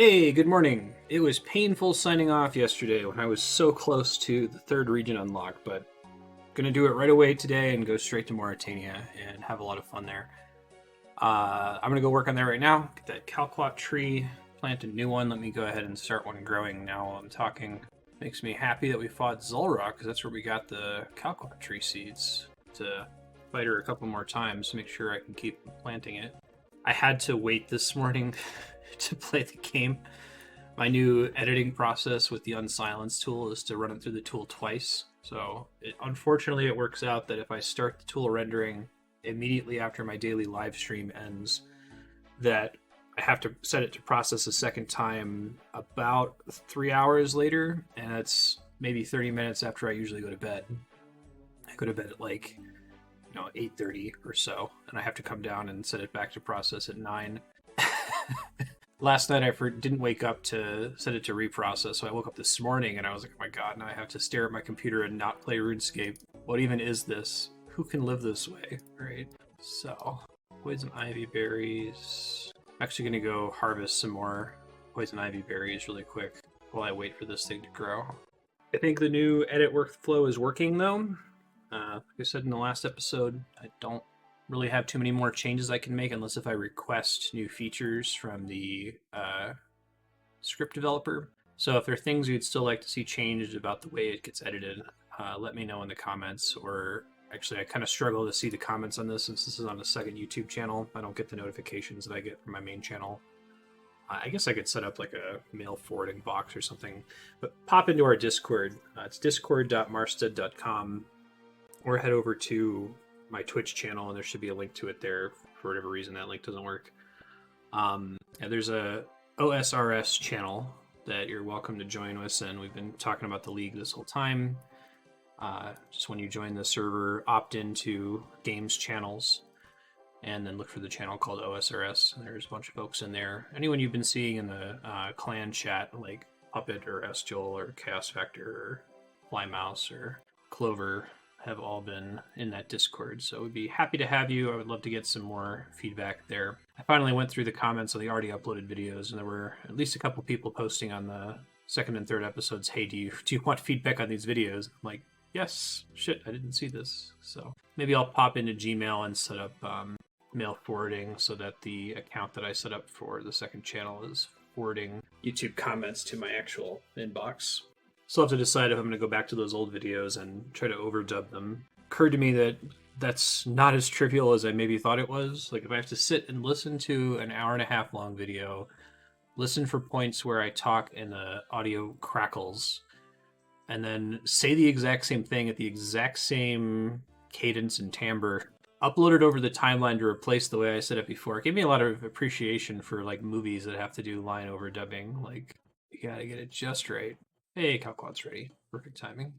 Hey, good morning. It was painful signing off yesterday when I was so close to the third region unlock, but gonna do it right away today and go straight to Mauritania and have a lot of fun there. I'm gonna go work on that right now. Get that calquat tree, plant a new one. Let me go ahead and start one growing now while I'm talking. Makes me happy that we fought Zulrock because that's where we got the calquat tree seeds. To fight her a couple more times to make sure I can keep planting it. I had to wait this morning to play the game. My new editing process with the Unsilence tool is to run it through the tool twice. So unfortunately, it works out that if I start the tool rendering immediately after my daily live stream ends, that I have to set it to process a second time about 3 hours later, and it's maybe 30 minutes after I usually go to bed. I go to bed at 8:30 or so, and I have to come down and set it back to process at 9. Last night I didn't wake up to set it to reprocess, so I woke up this morning and I was like, oh my god, now I have to stare at my computer and not play RuneScape. What even is this? Who can live this way, right? So, poison ivy berries. I'm actually going to go harvest some more poison ivy berries really quick while I wait for this thing to grow. I think the new edit workflow is working though. Like I said in the last episode, I don't really have too many more changes I can make unless if I request new features from the script developer. So if there are things you'd still like to see changed about the way it gets edited, let me know in the comments. Or actually, I kind of struggle to see the comments on this since this is on a second YouTube channel. I don't get the notifications that I get from my main channel. I guess I could set up like a mail forwarding box or something. But pop into our Discord. It's discord.marstead.com. Or head over to my Twitch channel, and there should be a link to it there. For whatever reason, that link doesn't work. And there's a OSRS channel that you're welcome to join us, and we've been talking about the league this whole time. Just when you join the server, opt into games channels, and then look for the channel called OSRS. And there's a bunch of folks in there. Anyone you've been seeing in the clan chat, like Puppet or Estial or Chaos Factor or Flymouse or Clover, have all been in that Discord, so we'd be happy to have you. I would love to get some more feedback there. I finally went through the comments on the already uploaded videos, and there were at least a couple people posting on the second and third episodes, hey, do you want feedback on these videos? I'm like, yes. Shit, I didn't see this. So maybe I'll pop into Gmail and set up mail forwarding so that the account that I set up for the second channel is forwarding YouTube comments to my actual inbox. Still have to decide if I'm going to go back to those old videos and try to overdub them. Occurred to me that that's not as trivial as I maybe thought it was. Like if I have to sit and listen to an hour and a half long video, listen for points where I talk and the audio crackles, and then say the exact same thing at the exact same cadence and timbre, upload it over the timeline to replace the way I said it before. It gave me a lot of appreciation for like movies that have to do line overdubbing. Like you gotta get it just right. Hey, calquat's ready. Perfect timing.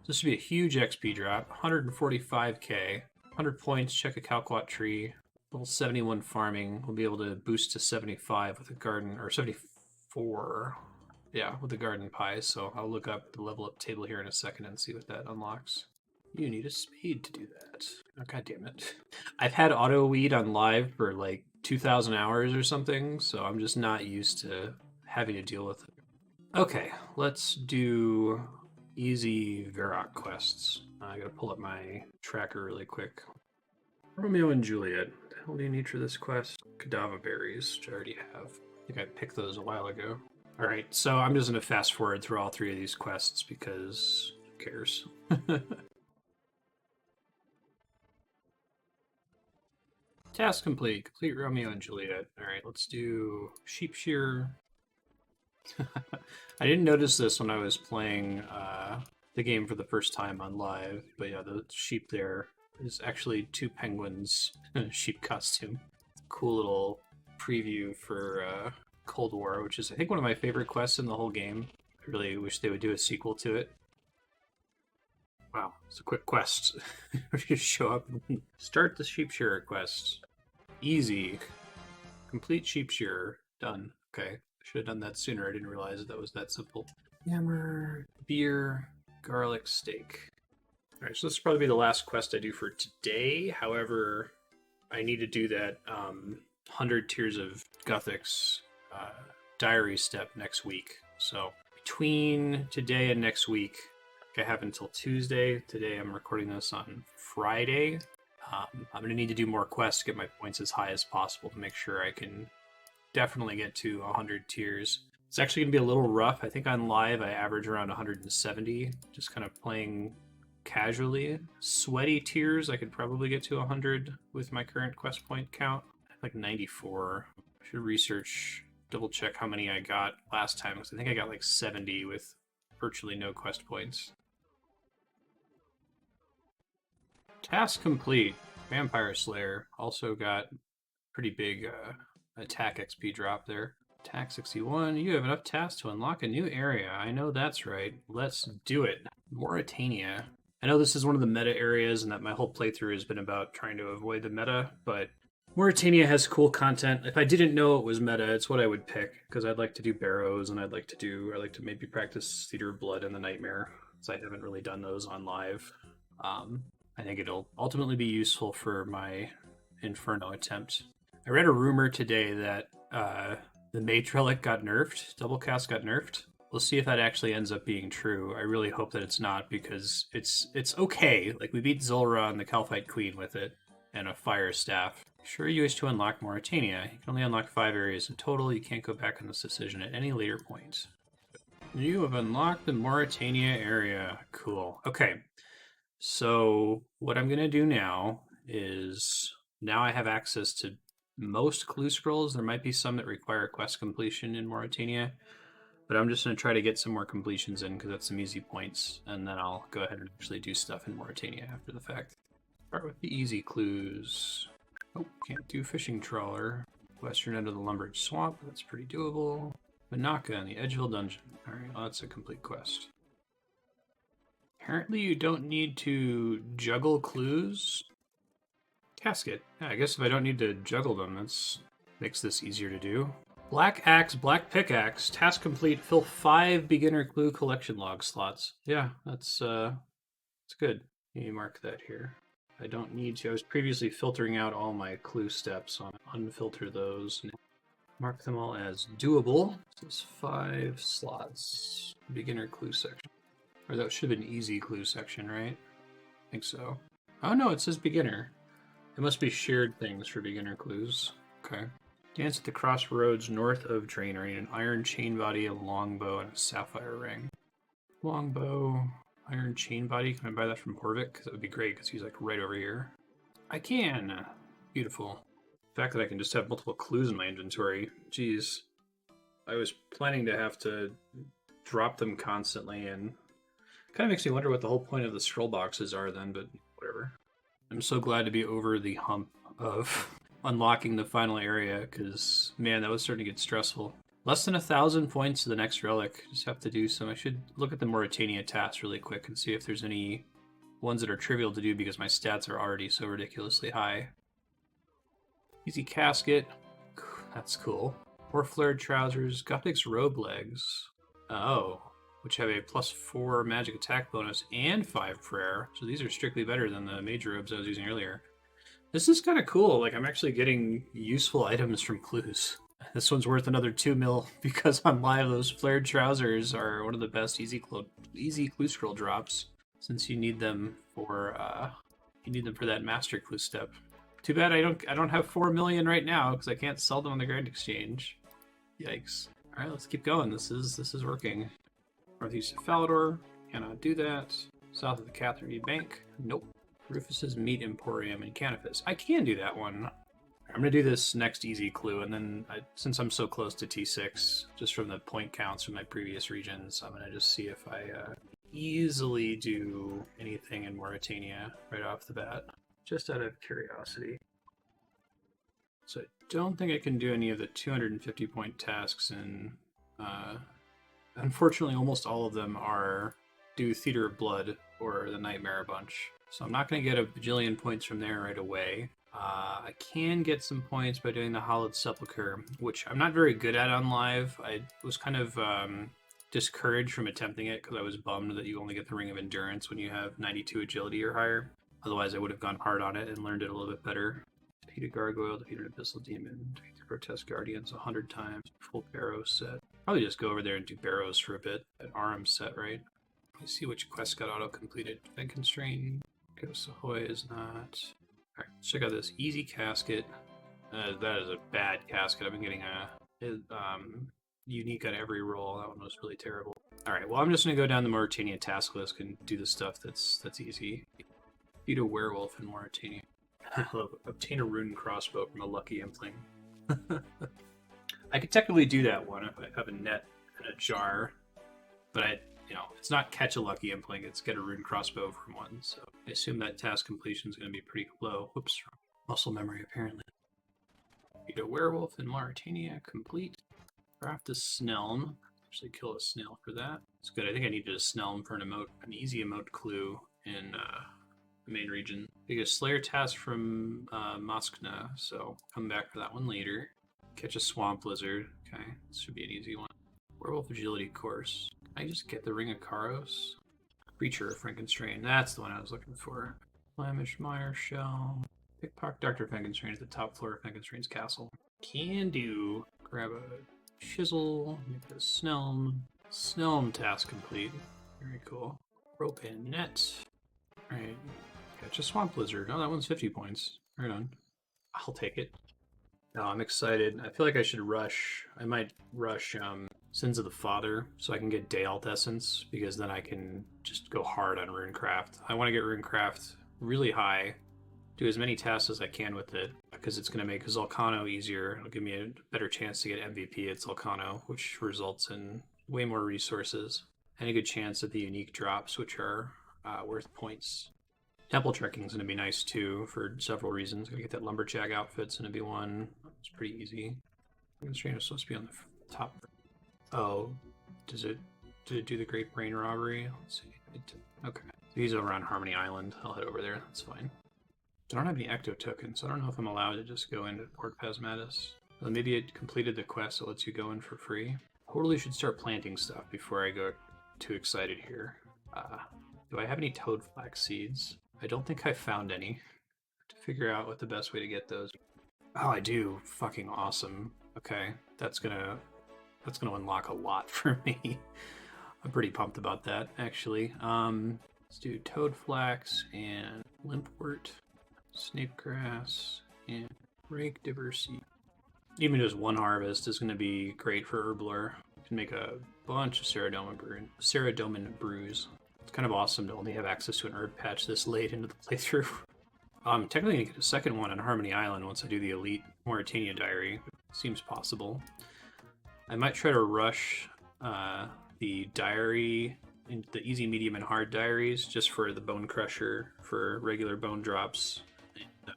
This should be a huge XP drop. 145k. 100 points, check a calquat tree. Level 71 farming. We'll be able to boost to 75 with a garden, or 74. Yeah, with the garden pie. So I'll look up the level up table here in a second and see what that unlocks. You need a spade to do that. Oh, god damn it. I've had auto weed on live for like 2,000 hours or something, so I'm just not used to having to deal with it. Okay, let's do easy Varrock quests. I gotta pull up my tracker really quick. Romeo and Juliet. What the hell do you need for this quest? Cadava berries, which I already have. I think I picked those a while ago. Alright, so I'm just gonna fast forward through all three of these quests because who cares? Task complete. Complete Romeo and Juliet. Alright, let's do sheep shear. I didn't notice this when I was playing the game for the first time on live, but yeah, the sheep there is actually two penguins in a sheep costume. Cool little preview for Cold War, which is I think one of my favorite quests in the whole game. I really wish they would do a sequel to it. Wow, it's a quick quest. Just show up and start the sheep shearer quest. Easy. Complete sheep shearer. Done. Okay. Should have done that sooner. I didn't realize that was that simple. Yammer, beer, garlic steak. Alright, so this will probably be the last quest I do for today. However, I need to do that 100 Tears of Guthix diary step next week. So between today and next week, I have until Tuesday. Today I'm recording this on Friday. I'm going to need to do more quests to get my points as high as possible to make sure I can definitely get to 100 tiers. It's actually going to be a little rough. I think on live I average around 170, just kind of playing casually. Sweaty tiers, I could probably get to 100 with my current quest point count. Like 94. I should research, double check how many I got last time, because I think I got like 70 with virtually no quest points. Task complete. Vampire Slayer also got pretty big attack XP drop there. Attack 61. You have enough tasks to unlock a new area. I know that's right. Let's do it. Mauritania. I know this is one of the meta areas and that my whole playthrough has been about trying to avoid the meta, but Mauritania has cool content. If I didn't know it was meta, it's what I would pick, because I'd like to do Barrows and I'd like to maybe practice Theater of Blood and the Nightmare, because I haven't really done those on live. I think it'll ultimately be useful for my Inferno attempt. I read a rumor today that the Mage Relic got nerfed, double cast got nerfed. We'll see if that actually ends up being true. I really hope that it's not, because it's okay. Like, we beat Zulrah and the Calphite Queen with it, and a Fire Staff. Sure, you wish to unlock Mauritania. You can only unlock 5 areas in total. You can't go back on this decision at any later point. You have unlocked the Mauritania area. Cool. Okay. So what I'm going to do now is, now I have access to most clue scrolls. There might be some that require quest completion in Mauritania, but I'm just going to try to get some more completions in, because that's some easy points, and then I'll go ahead and actually do stuff in Mauritania after the fact. Start with the easy clues. Oh, can't do fishing trawler. Western end of the Lumbridge Swamp, that's pretty doable. Manaka in the Edgeville Dungeon. Alright, well, that's a complete quest. Apparently you don't need to juggle clues. Casket. Yeah, I guess if I don't need to juggle them, that makes this easier to do. Black Axe, Black Pickaxe, task complete, fill 5 beginner clue collection log slots. Yeah, that's good. Let me mark that here. I don't need to. I was previously filtering out all my clue steps, so I'm unfilter those. Mark them all as doable. This is 5 slots. Beginner clue section. Or that should have been easy clue section, right? I think so. Oh no, it says beginner. It must be shared things for beginner clues. Okay. Dance at the crossroads north of Draenor. An iron chain body, a longbow, and a sapphire ring. Longbow, iron chain body. Can I buy that from Horvik? Because that would be great, because he's like right over here. I can. Beautiful. The fact that I can just have multiple clues in my inventory. Jeez. I was planning to have to drop them constantly, and kind of makes me wonder what the whole point of the scroll boxes are then, but whatever. I'm so glad to be over the hump of unlocking the final area, because, man, that was starting to get stressful. Less than 1,000 points to the next relic. Just have to do some. I should look at the Mauritania tasks really quick and see if there's any ones that are trivial to do, because my stats are already so ridiculously high. Easy casket. That's cool. 4 flared trousers. Gothic's robe legs. Oh. Which have a +4 magic attack bonus and 5 prayer. So these are strictly better than the major robes I was using earlier. This is kind of cool. Like, I'm actually getting useful items from clues. This one's worth another 2 mil because on live those flared trousers are one of the best easy clue scroll drops, since you need them for that master clue step. Too bad I don't have 4 million right now, because I can't sell them on the Grand Exchange. Yikes. All right, let's keep going. This is working. Northeast of Falador, cannot do that. South of the Catherine Bank, nope. Rufus's Meat Emporium in Canopus. I can do that one. I'm going to do this next easy clue, and then since I'm so close to T6, just from the point counts from my previous regions, I'm going to just see if I easily do anything in Mauritania right off the bat, just out of curiosity. So I don't think I can do any of the 250 point tasks, and unfortunately almost all of them are do Theater of Blood or the Nightmare a bunch. So I'm not going to get a bajillion points from there right away. I can get some points by doing the Hallowed Sepulchre, which I'm not very good at on live. I was kind of discouraged from attempting it because I was bummed that you only get the Ring of Endurance when you have 92 agility or higher. Otherwise, I would have gone hard on it and learned it a little bit better. Defeat a gargoyle, defeat an abyssal demon, defeat the grotesque guardians 100 times, full barrow set. Probably just go over there and do barrows for a bit. That RM set, right? Let me see which quest got auto-completed. Event constraint. Ghost Ahoy is not. Alright, let's check out this easy casket. That is a bad casket. I've been getting a unique on every roll. That one was really terrible. Alright, well I'm just going to go down the Mauritania task list and do the stuff that's easy. Defeat a werewolf in Mauritania. Obtain a rune crossbow from a lucky impling. I could technically do that one if I have a net and a jar, but it's not catch a lucky impling, it's get a rune crossbow from one, so I assume that task completion is going to be pretty low. Whoops, muscle memory apparently. Beat a werewolf in Mauritania, complete. Craft a snelm. Actually kill a snail for that. It's good, I think I needed a snelm for an easy emote clue in the main region. I get a Slayer task from Moskna, so come back for that one later. Catch a swamp lizard. Okay, this should be an easy one. Werewolf agility course. Can I just get the Ring of Karos? Creature of Frankenstrain. That's the one I was looking for. Flamish Mire Shell. Pickpocket Dr. Frankenstrain at the top floor of Frankenstrain's castle. Can do. Grab a chisel. Make a snelm. Snelm task complete. Very cool. Rope and net. Alright. Catch a swamp lizard. Oh, that one's 50 points. Right on. I'll take it. No, I'm excited. I feel like I should rush. I might rush Sins of the Father so I can get Day-Alt Essence, because then I can just go hard on Runecraft. I want to get Runecraft really high, do as many tasks as I can with it, because it's going to make Zulcano easier. It'll give me a better chance to get MVP at Zulcano, which results in way more resources, and a good chance at the unique drops, which are worth points. Temple trekking is going to be nice too for several reasons. Gonna get that lumberjack outfit's going to be one. It's pretty easy. Constraint is supposed to be on the top. Oh, did it do the Great Brain Robbery? Let's see. Okay. He's over on Harmony Island. I'll head over there. That's fine. I don't have any Ecto tokens, so I don't know if I'm allowed to just go into Port Pasmatis. Well, maybe it completed the quest that lets you go in for free. Totally should start planting stuff before I go too excited here. Do I have any toad flax seeds? I don't think I found any. To figure out what the best way to get those. Oh, I do. Fucking awesome. Okay, that's gonna unlock a lot for me. I'm pretty pumped about that, actually. Let's do toad flax and limpwort, snapegrass, and rake diversity. Even just one harvest is going to be great for Herblore. You can make a bunch of Ceradomin brews. It's kind of awesome to only have access to an herb patch this late into the playthrough. I'm technically going to get a second one on Harmony Island once I do the Elite Mauritania Diary. Seems possible. I might try to rush the diary, the easy, medium, and hard diaries just for the Bone Crusher, for regular bone drops,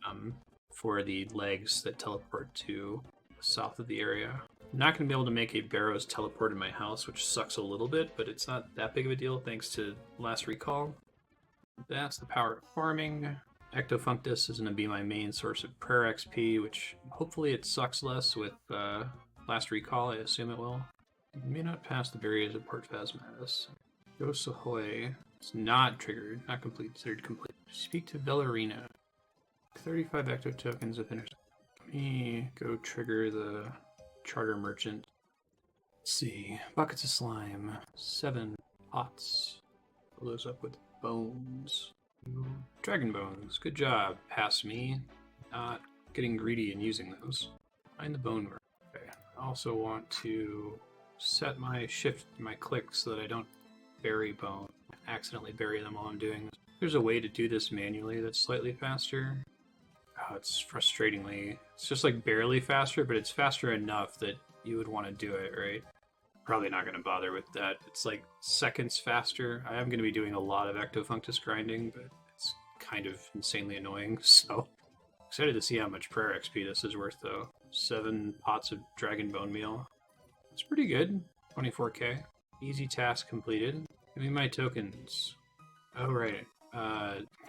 and for the legs that teleport to south of the area. I'm not going to be able to make a Barrows teleport in my house, which sucks a little bit, but it's not that big of a deal thanks to Last Recall. That's the power of farming. Ectofunctus is going to be my main source of prayer XP, which hopefully it sucks less with Last Recall. I assume it will. It may not pass the barriers of Port Phasmatis. Ghost Ahoy. It's not triggered. Not complete. Considered complete. Speak to Bellarina. 35 Ecto tokens of intercept. Let me go trigger the Charter Merchant. Let's see. Buckets of slime. 7 pots. Fill those up with bones. Dragon bones. Good job. Pass me. Not getting greedy and using those. Find the bone worm. Okay. I also want to set my click so that I don't bury bone. Accidentally bury them while I'm doing this. There's a way to do this manually that's slightly faster. Oh, it's frustratingly. It's just like barely faster, but it's faster enough that you would want to do it, right? Probably not going to bother with that. It's like seconds faster. I am going to be doing a lot of Ectofunctus grinding, but it's kind of insanely annoying, so excited to see how much prayer XP this is worth, though. 7 pots of dragon bone meal. It's pretty good. 24k. Easy task completed. Give me my tokens. Oh, right.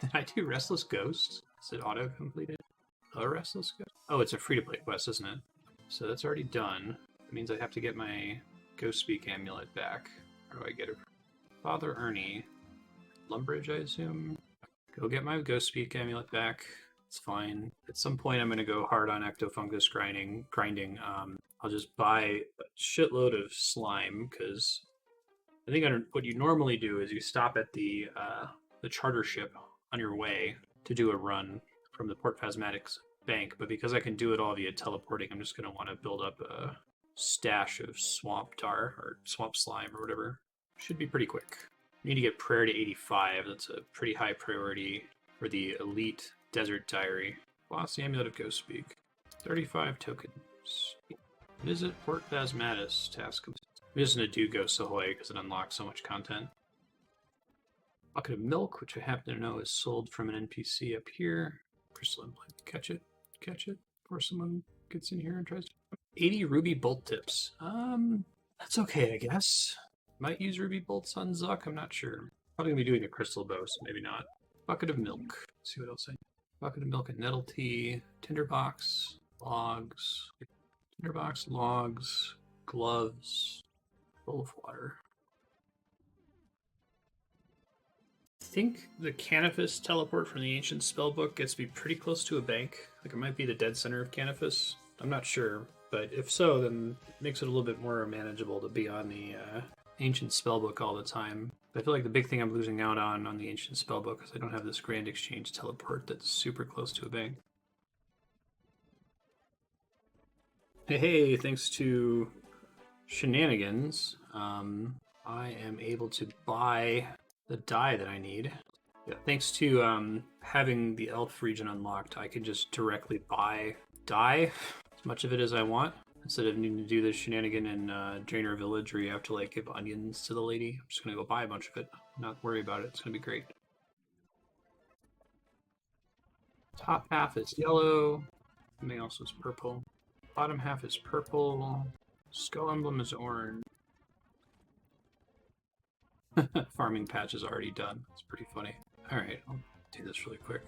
Did I do Restless Ghost? Is it auto-completed? A Restless Ghost? Oh, it's a free-to-play quest, isn't it? So that's already done. That means I have to get my Ghost Speak amulet back. How do I get it? Father Ernie. Lumbridge, I assume? Go get my Ghost Speak amulet back. It's fine. At some point, I'm going to go hard on ectofungus grinding. I'll just buy a shitload of slime because I think what you normally do is you stop at the charter ship on your way to do a run from the Port Phasmatics bank. But because I can do it all via teleporting, I'm just going to want to build up a stash of swamp tar or swamp slime or whatever. Should be pretty quick. I need to get prayer to 85. That's a pretty high priority for the elite desert diary. Lost the amulet of ghost speak. 35 tokens. Visit Port Phasmatis. Task complete. I'm just going to do Ghost Ahoy because it unlocks so much content. Bucket of milk, which I happen to know is sold from an NPC up here. Crystal implant. Catch it. Catch it. Before someone gets in here and tries to... 80 ruby bolt tips. That's okay, I guess. Might use ruby bolts on Zuck, I'm not sure. Probably going to be doing a crystal bow, so maybe not. Bucket of milk. Let's see what else I need. Bucket of milk and nettle tea. Tinderbox. Logs. Tinderbox, logs. Gloves. Bowl of water. I think the Canifis teleport from the ancient spellbook gets to be pretty close to a bank. Like it might be the dead center of Canifis. I'm not sure, but if so, then it makes it a little bit more manageable to be on the ancient spellbook all the time. But I feel like the big thing I'm losing out on the ancient spellbook is I don't have this Grand Exchange teleport that's super close to a bank. Hey, thanks to Shenanigans, I am able to buy the dye that I need. Yeah, thanks to having the elf region unlocked, I can just directly buy dye, as much of it as I want, instead of needing to do this shenanigan in Drainer Village where you have to like give onions to the lady. I'm just gonna go buy a bunch of it, not worry about it. It's gonna be great. Top half is yellow, something else is purple. Bottom half is purple. Skull emblem is orange. Farming patch is already done. It's pretty funny. Alright, I'll do this really quick.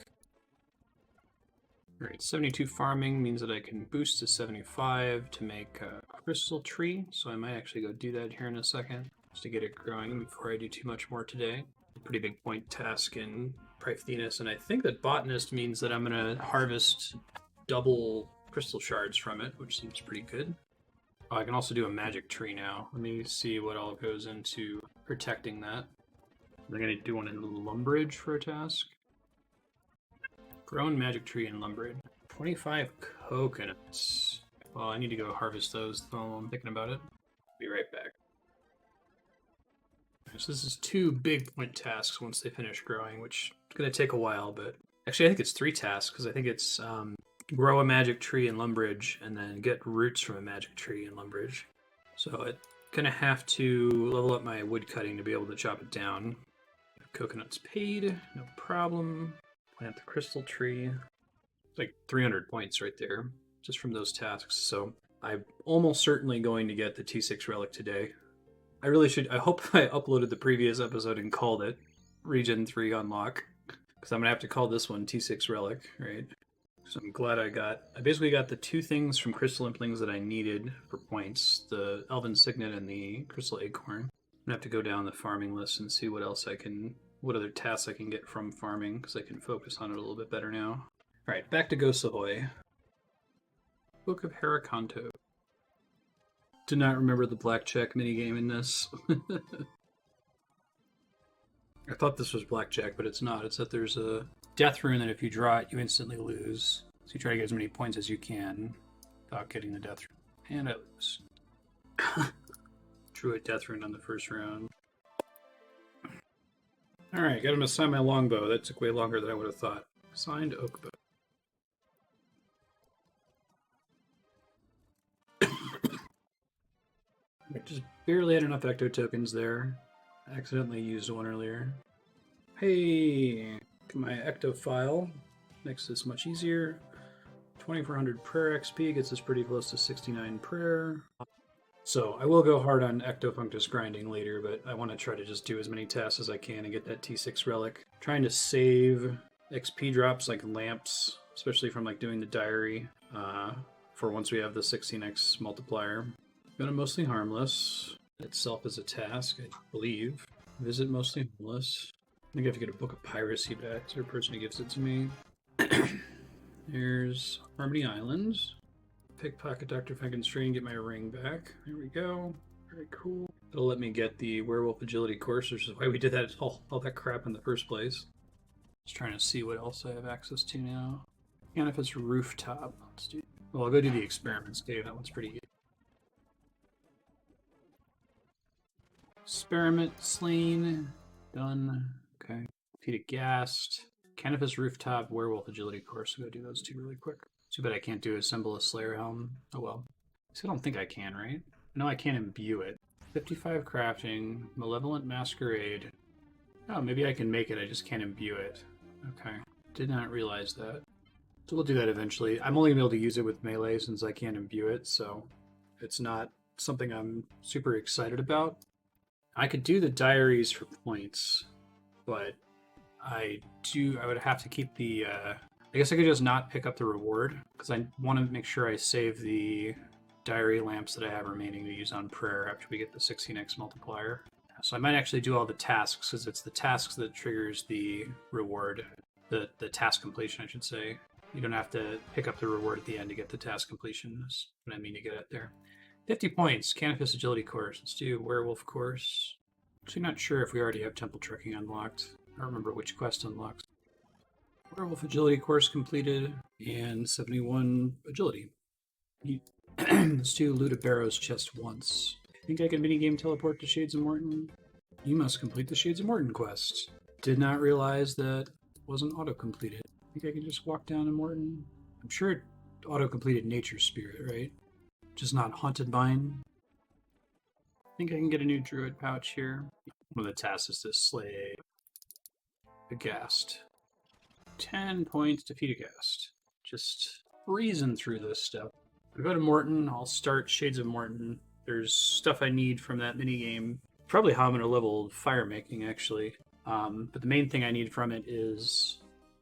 Alright, 72 farming means that I can boost to 75 to make a crystal tree, so I might actually go do that here in a second, just to get it growing before I do too much more today. A pretty big point task in Pryphenus, and I think that botanist means that I'm going to harvest double crystal shards from it, which seems pretty good. Oh, I can also do a magic tree now. Let me see what all goes into protecting that. We're going to do one in Lumbridge for a task. Grown magic tree in Lumbridge. 25 coconuts. Well, I need to go harvest those while I'm thinking about it. Be right back. So this is 2 big point tasks once they finish growing, which is going to take a while, but actually I think it's 3 tasks because I think it's grow a magic tree in Lumbridge and then get roots from a magic tree in Lumbridge. So I'm going to have to level up my wood cutting to be able to chop it down. Coconuts paid, no problem. Plant the crystal tree. It's like 300 points right there, just from those tasks. So I'm almost certainly going to get the T6 relic today. I really should. I hope I uploaded the previous episode and called it Region 3 Unlock, because I'm going to have to call this one T6 Relic, right? So I'm glad I basically got the 2 things from Crystal Implings that I needed for points, the Elven Signet and the Crystal Acorn. I'm going to have to go down the farming list and see what else what other tasks I can get from farming, because I can focus on it a little bit better now. Alright, back to Ghost Ahoy. Book of Herakanto. Did not remember the blackjack minigame in this. I thought this was blackjack, but it's not. It's that there's a death rune that if you draw it, you instantly lose. So you try to get as many points as you can without getting the death rune. And I lose. Drew a death rune on the first round. Alright, got him to assign my longbow. That took way longer than I would have thought. Assigned oak bow. I just barely had enough ecto tokens there. I accidentally used one earlier. Hey, my ecto file makes this much easier. 2400 prayer XP gets us pretty close to 69 prayer. So I will go hard on ectofunctus grinding later, but I want to try to just do as many tasks as I can and get that T6 relic. Trying to save XP drops like lamps, especially from like doing the diary, for once we have the 16x multiplier. Gonna mostly harmless. Itself is a task, I believe. Visit mostly harmless. I think I have to get a book of piracy back to the person who gives it to me. There's Harmony Island. Pickpocket Dr. Frankenstein, get my ring back. There we go. Very cool. It'll let me get the Werewolf Agility course, which is why we did that all that crap in the first place. Just trying to see what else I have access to now. And if it's rooftop, let's do. Well, I'll go do the experiments cave. That one's pretty good. Experiment slain. Done. Okay. Feed a ghast. Canopus rooftop, werewolf agility course. I'll go do those two really quick. Too bad I can't do assemble a Slayer helm. Oh well. I don't think I can, right? No, I can't imbue it. 55 crafting, malevolent masquerade. Oh, maybe I can make it, I just can't imbue it. Okay. Did not realize that. So we'll do that eventually. I'm only going to be able to use it with melee since I can't imbue it, so it's not something I'm super excited about. I could do the diaries for points, but I would have to keep the, I guess I could just not pick up the reward, because I want to make sure I save the diary lamps that I have remaining to use on prayer after we get the 16x multiplier. So I might actually do all the tasks, because it's the tasks that triggers the reward, the task completion, I should say. You don't have to pick up the reward at the end to get the task completion. That's what I mean to get at there. 50 points, Canopus Agility course. Let's do Werewolf course. Actually not sure if we already have Temple Trekking unlocked. I don't remember which quest unlocks. Werewolf Agility course completed, and 71 Agility. Let's do Loot a Barrow's chest once. Think I can minigame teleport to Shades of Morton? You must complete the Shades of Morton quest. Did not realize that wasn't auto-completed. Think I can just walk down to Morton? I'm sure it auto-completed Nature Spirit, right? Just not Haunted Vine. Think I can get a new Druid pouch here. One of the tasks is to slay a ghast. 10 points, defeat a ghast. Just breezing through this stuff. I go to Morton, I'll start Shades of Morton. There's stuff I need from that minigame. Probably how I'm going to level fire making, actually. But the main thing I need from it is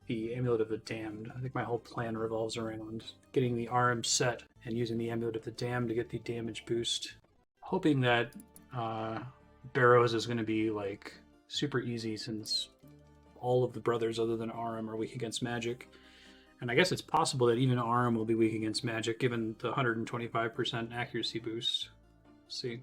the Amulet of the Damned. I think my whole plan revolves around getting the RM set and using the Amulet of the Damned to get the damage boost. Hoping that Barrows is going to be like super easy since all of the brothers other than RM are weak against magic. And I guess it's possible that even RM will be weak against magic given the 125% accuracy boost. Let's see.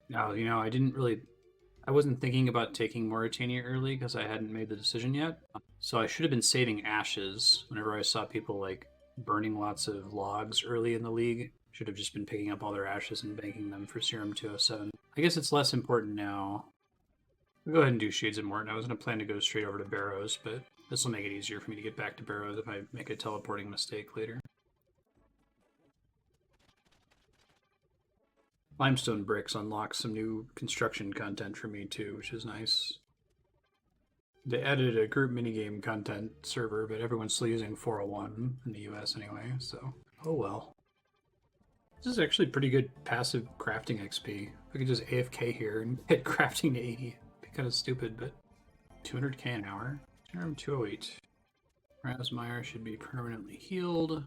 Now, I wasn't thinking about taking Mauritania early because I hadn't made the decision yet. So I should have been saving ashes whenever I saw people like burning lots of logs early in the league. Should have just been picking up all their ashes and banking them for Serum 207. I guess it's less important now. We'll go ahead and do Shades of Morton. I was going to plan to go straight over to Barrows, but this will make it easier for me to get back to Barrows if I make a teleporting mistake later. Limestone bricks unlock some new construction content for me too, which is nice. They added a group minigame content server, but everyone's still using 401 in the US anyway, so oh well. This is actually pretty good passive crafting XP. I could just AFK here and hit crafting to 80. It'd be kind of stupid, but 200k an hour. 208. Razmire should be permanently healed.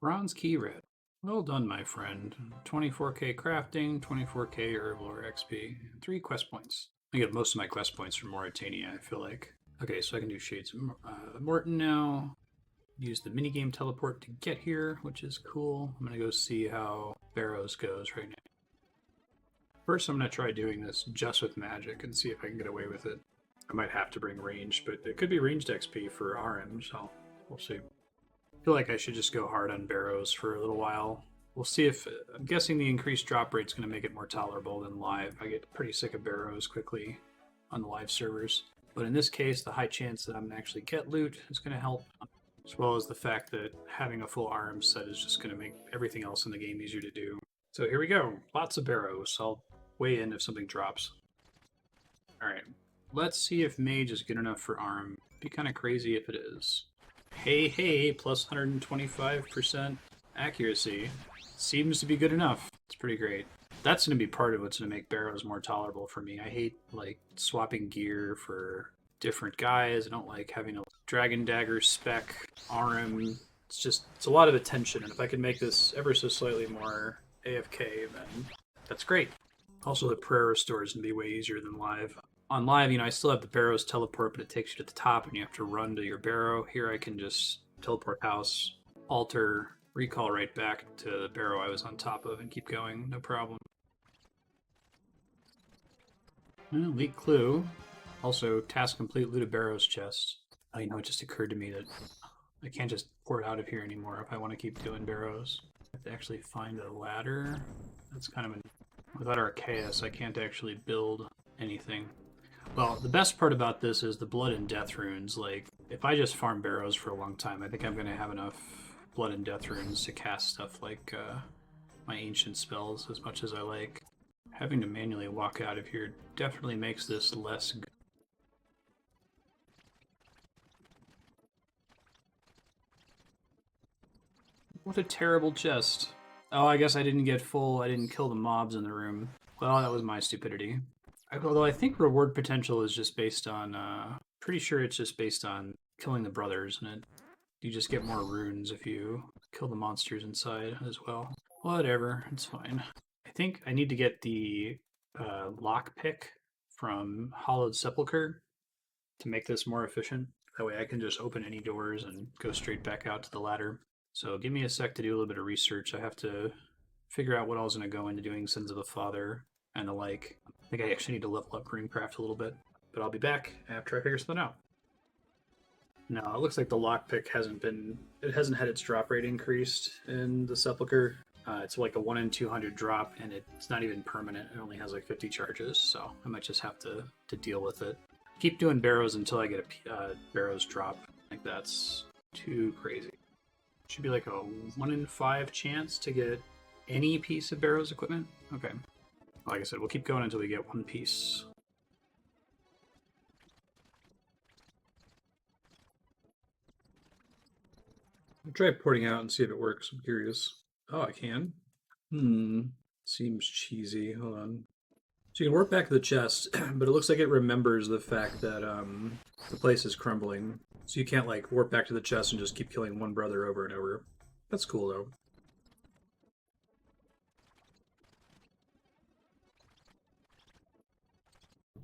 Bronze key red. Well done, my friend. 24k crafting, 24k herblore XP, 3 quest points. I get most of my quest points from Mauritania, I feel like. Okay, so I can do Shades of Morton now. Use the minigame teleport to get here, which is cool. I'm going to go see how Barrows goes right now. First, I'm going to try doing this just with magic and see if I can get away with it. I might have to bring range, but it could be ranged XP for RM, so we'll see. I feel like I should just go hard on Barrows for a little while. We'll see if... I'm guessing the increased drop rate is going to make it more tolerable than live. I get pretty sick of Barrows quickly on the live servers. But in this case, the high chance that I'm going to actually get loot is going to help, as well as the fact that having a full RM set is just going to make everything else in the game easier to do. So here we go. Lots of Barrows. I'll weigh in if something drops. Alright. Let's see if Mage is good enough for ARM. It'd be kind of crazy if it is. Hey, plus 125% accuracy. Seems to be good enough. It's pretty great. That's going to be part of what's going to make Barrows more tolerable for me. I hate, like, swapping gear for different guys. I don't like having a Dragon Dagger spec RM. It's a lot of attention, and if I can make this ever so slightly more AFK, then that's great. Also, the prayer restore is going to be way easier than live. On live, I still have the Barrows teleport, but it takes you to the top and you have to run to your barrow. Here I can just teleport house, altar, recall right back to the barrow I was on top of, and keep going, no problem. Elite clue. Also, task complete, loot a barrow's chest. Oh, you know, it just occurred to me that I can't just pour it out of here anymore if I want to keep doing barrows. I have to actually find a ladder. That's kind of without Archaeus, I can't actually build anything. Well, the best part about this is the blood and death runes. Like, if I just farm barrows for a long time, I think I'm going to have enough blood and death runes to cast stuff like my ancient spells as much as I like. Having to manually walk out of here definitely makes this less good. What a terrible chest. Oh, I guess I didn't kill the mobs in the room. Well, that was my stupidity. Although I think reward potential is just based on, pretty sure it's just based on killing the brothers, and you just get more runes if you kill the monsters inside as well. Whatever, it's fine. I think I need to get the lockpick from Hollowed Sepulchre to make this more efficient. That way I can just open any doors and go straight back out to the ladder. So give me a sec to do a little bit of research. I have to figure out what I was going to go into doing Sins of the Father and the like. I think I actually need to level up Runecraft a little bit, but I'll be back after I figure something out. No, it looks like the lockpick hasn't had its drop rate increased in the Sepulchre. It's like a 1 in 200 drop, and it's not even permanent. It only has like 50 charges, so I might just have to deal with it. Keep doing barrows until I get a barrows drop. Like, that's too crazy. Should be like a 1 in 5 chance to get any piece of barrows equipment. Okay. Like I said, we'll keep going until we get one piece. I'll try porting out and see if it works. I'm curious. Oh, I can. Seems cheesy. Hold on. So you can warp back to the chest, but it looks like it remembers the fact that the place is crumbling. So you can't like warp back to the chest and just keep killing one brother over and over. That's cool though.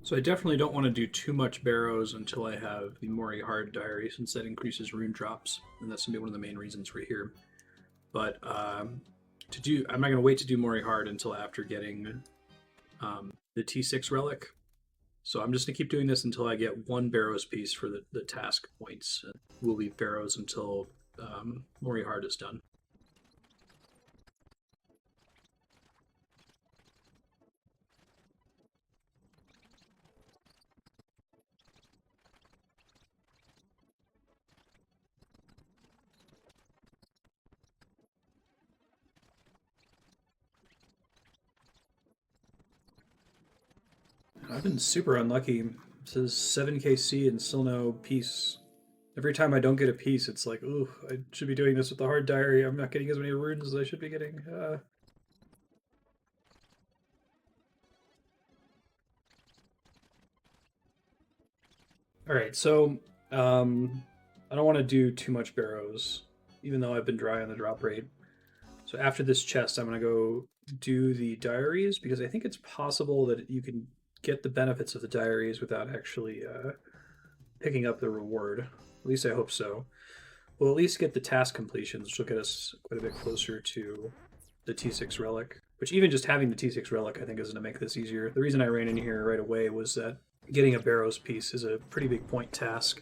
So I definitely don't want to do too much barrows until I have the Mori Hard diary, since that increases rune drops, and that's gonna be one of the main reasons we're here. But I'm not gonna wait to do Mori Hard until after getting the T6 relic. So I'm just gonna keep doing this until I get one barrows piece for the task points. We'll leave barrows until Mori Hard is done. I've been super unlucky. It says 7kc and still no piece. Every time I don't get a piece, it's like, ooh, I should be doing this with the hard diary. I'm not getting as many runes as I should be getting. Alright, so I don't want to do too much barrows, even though I've been dry on the drop rate. So after this chest, I'm going to go do the diaries, because I think it's possible that you can get the benefits of the diaries without actually picking up the reward. At least I hope so. We'll at least get the task completions, which will get us quite a bit closer to the T6 relic. Which even just having the T6 relic, I think, is going to make this easier. The reason I ran in here right away was that getting a barrows piece is a pretty big point task.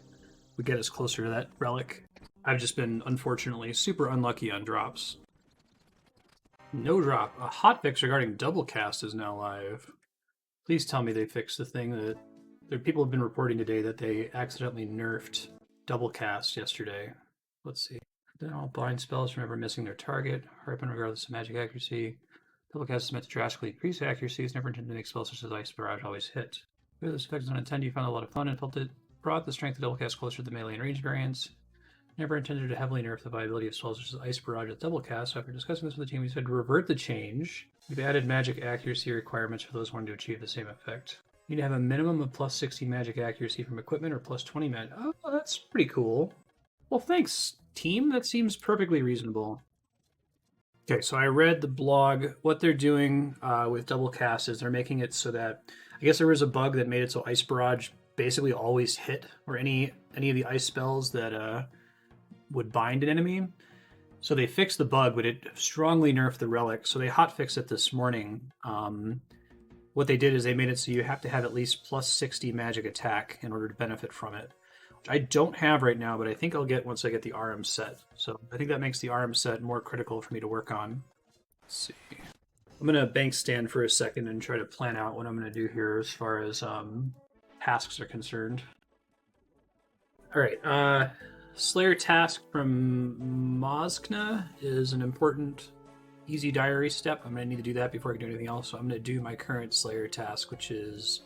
Would get us closer to that relic. I've just been, unfortunately, super unlucky on drops. No drop. A hotfix regarding double cast is now live. Please tell me they fixed the thing that people have been reporting today that they accidentally nerfed double cast yesterday. Let's see. Then all blind spells from ever missing their target. Harpen regardless of magic accuracy. Double cast is meant to drastically increase accuracy. It's never intended to make spells such as Ice Barrage always hit. Whether this effect is unintended, you found a lot of fun and felt it brought the strength of double cast closer to the melee and range variants. Never intended to heavily nerf the viability of spells such as Ice Barrage with double cast. So after discussing this with the team, we decided to revert the change. We've added magic accuracy requirements for those wanting to achieve the same effect. You need to have a minimum of plus 60 magic accuracy from equipment or plus 20 magic. Oh, that's pretty cool. Well, thanks, team. That seems perfectly reasonable. Okay, so I read the blog. What they're doing with double cast is they're making it so that, I guess there was a bug that made it so Ice Barrage basically always hit, or any of the ice spells that would bind an enemy. So they fixed the bug, but it strongly nerfed the Relic. So they hotfixed it this morning. What they did is they made it so you have to have at least plus 60 magic attack in order to benefit from it. Which I don't have right now, but I think I'll get once I get the RM set. So I think that makes the RM set more critical for me to work on. Let's see. I'm going to bank stand for a second and try to plan out what I'm going to do here as far as tasks are concerned. All right. Slayer task from Moskna is an important, easy diary step. I'm going to need to do that before I can do anything else. So I'm going to do my current Slayer task, which is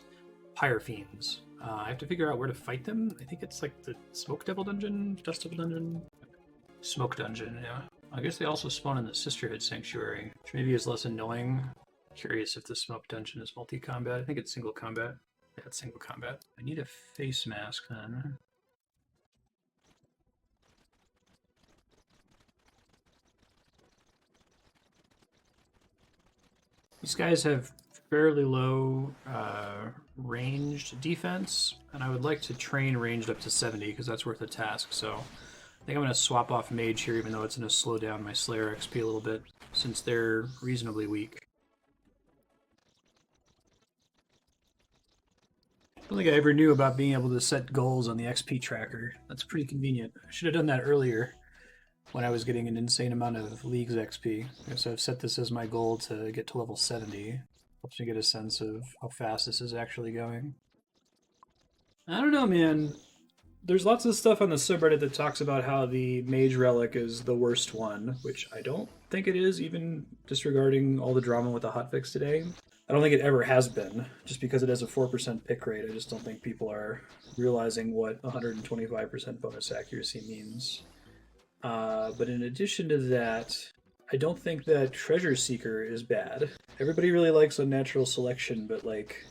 Pyrofiends. I have to figure out where to fight them. I think it's like the Smoke Devil dungeon, Dust Devil dungeon, Smoke dungeon. Yeah. I guess they also spawn in the Sisterhood Sanctuary, which maybe is less annoying. Curious if the Smoke dungeon is multi-combat. I think it's single combat. Yeah, it's single combat. I need a face mask then. These guys have fairly low ranged defense, and I would like to train ranged up to 70 because that's worth a task. So I think I'm going to swap off mage here, even though it's going to slow down my Slayer XP a little bit, since they're reasonably weak. I don't think I ever knew about being able to set goals on the XP tracker. That's pretty convenient. I should have done that earlier when I was getting an insane amount of League's XP. So I've set this as my goal to get to level 70. Helps me get a sense of how fast this is actually going. I don't know, man. There's lots of stuff on the subreddit that talks about how the Mage Relic is the worst one, which I don't think it is, even disregarding all the drama with the hotfix today. I don't think it ever has been, just because it has a 4% pick rate. I just don't think people are realizing what 125% bonus accuracy means. But in addition to that, I don't think that Treasure Seeker is bad. Everybody really likes Unnatural Selection, but like,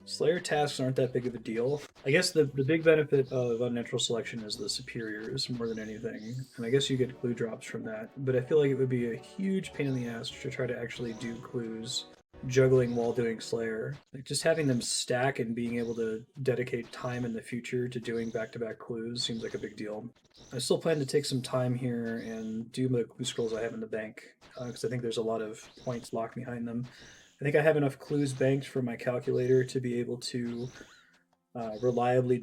Slayer tasks aren't that big of a deal. I guess the big benefit of Unnatural Selection is the superiors more than anything, and I guess you get clue drops from that, but I feel like it would be a huge pain in the ass to try to actually do clues juggling while doing Slayer. Like, just having them stack and being able to dedicate time in the future to doing back-to-back clues seems like a big deal. I still plan to take some time here and do the clue scrolls I have in the bank, because I think there's a lot of points locked behind them. I think I have enough clues banked for my calculator to be able to reliably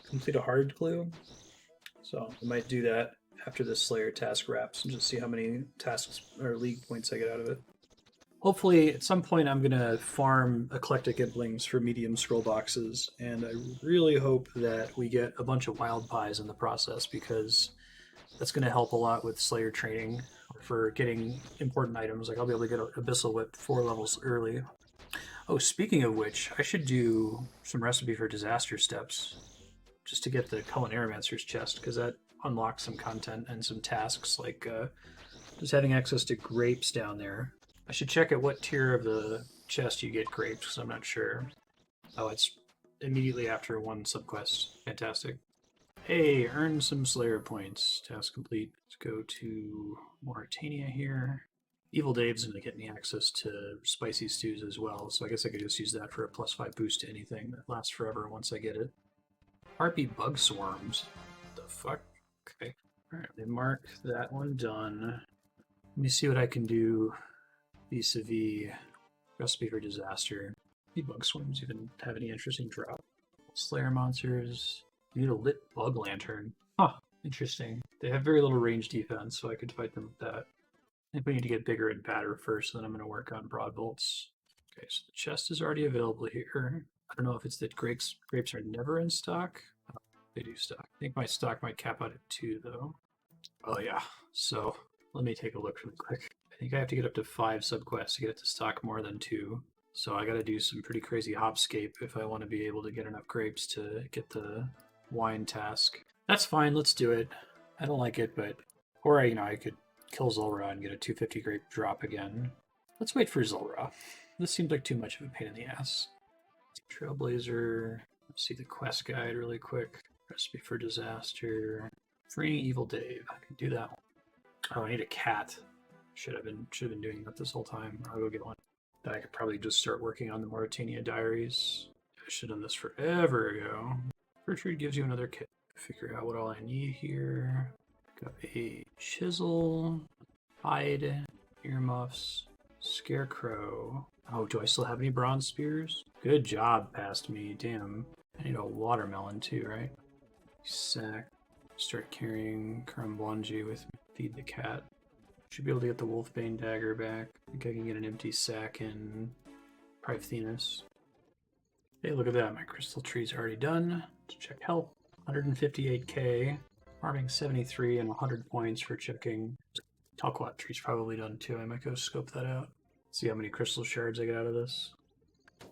complete a hard clue. So I might do that after this Slayer task wraps and just see how many tasks or League points I get out of it. Hopefully, at some point, I'm going to farm Eclectic Implings for medium scroll boxes, and I really hope that we get a bunch of Wild Pies in the process, because that's going to help a lot with Slayer training for getting important items. Like, I'll be able to get Abyssal Whip 4 levels early. Oh, speaking of which, I should do some recipe for disaster steps just to get the Culinaromancer's chest, because that unlocks some content and some tasks, like just having access to grapes down there. I should check at what tier of the chest you get grapes, because I'm not sure. Oh, it's immediately after one subquest. Fantastic. Hey, earn some Slayer points. Task complete. Let's go to Mauritania here. Evil Dave's going to get me access to spicy stews as well, so I guess I could just use that for a +5 boost to anything that lasts forever once I get it. Harpy Bug Swarms. What the fuck? Okay. Alright, they mark that one done. Let me see what I can do vis-a-vis recipe for disaster. Do bug swarms even have any interesting drop? Slayer monsters. You need a lit bug lantern. Huh, interesting. They have very little range defense, so I could fight them with that. I think we need to get bigger and badder first, then I'm going to work on broad bolts. Okay, so the chest is already available here. I don't know if it's that grapes are never in stock. Oh, they do stock. I think my stock might cap out at 2, though. Oh yeah, so let me take a look really quick. I think I have to get up to 5 subquests to get it to stock more than 2. So I gotta do some pretty crazy hopscape if I want to be able to get enough grapes to get the wine task. That's fine, let's do it. I don't like it, but... Or, I could kill Zulrah and get a 250 grape drop again. Let's wait for Zulrah. This seems like too much of a pain in the ass. Trailblazer. Let's see the quest guide really quick. Recipe for disaster. Freeing Evil Dave. I can do that one. Oh, I need a cat. Should have been doing that this whole time. I'll go get one. Then I could probably just start working on the Mauritania diaries. I should have done this forever ago. Gertrude gives you another kit. Figure out what all I need here. Got a chisel, hide, earmuffs, scarecrow. Oh, do I still have any bronze spears? Good job, past me. Damn. I need a watermelon too, right? Sack. Start carrying Crumblongi with me. Feed the cat. Should be able to get the Wolfbane dagger back. I think I can get an empty sack in Privethinus. Hey, look at that. My crystal tree's already done. Let's check health. 158k. Farming 73 and 100 points for checking. Talquat tree's probably done too. I might go scope that out. See how many crystal shards I get out of this.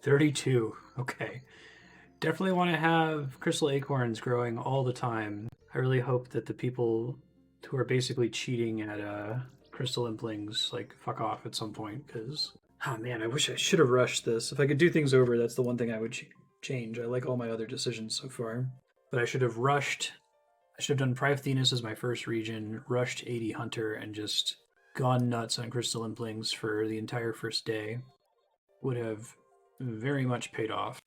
32. Okay. Definitely want to have crystal acorns growing all the time. I really hope that the people who are basically cheating at crystal implings like fuck off at some point, because oh man, I wish I should have rushed this. If I could do things over, that's the one thing I would change. I like all my other decisions so far, but I should have rushed. I should have done Privethinus as my first region, rushed 80 Hunter, and just gone nuts on crystal implings for the entire first day. Would have very much paid off.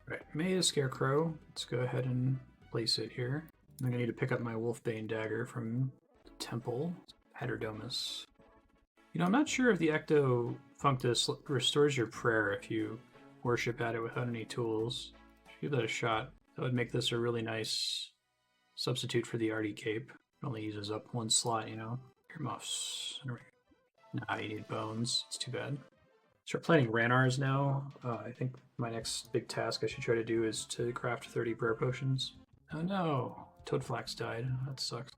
Right, Maya Scarecrow. Let's go ahead and place it here. I'm going to need to pick up my Wolfbane dagger from the temple. Heterodomus. You know, I'm not sure if the Ecto Functus restores your prayer if you worship at it without any tools. Give that a shot. That would make this a really nice substitute for the Artie Cape. It only uses up one slot, you know. Earmuffs. Nah, you need bones. It's too bad. Start planning Ranars now. I think my next big task I should try to do is to craft 30 prayer potions. Oh no, Toadflax died. That sucks.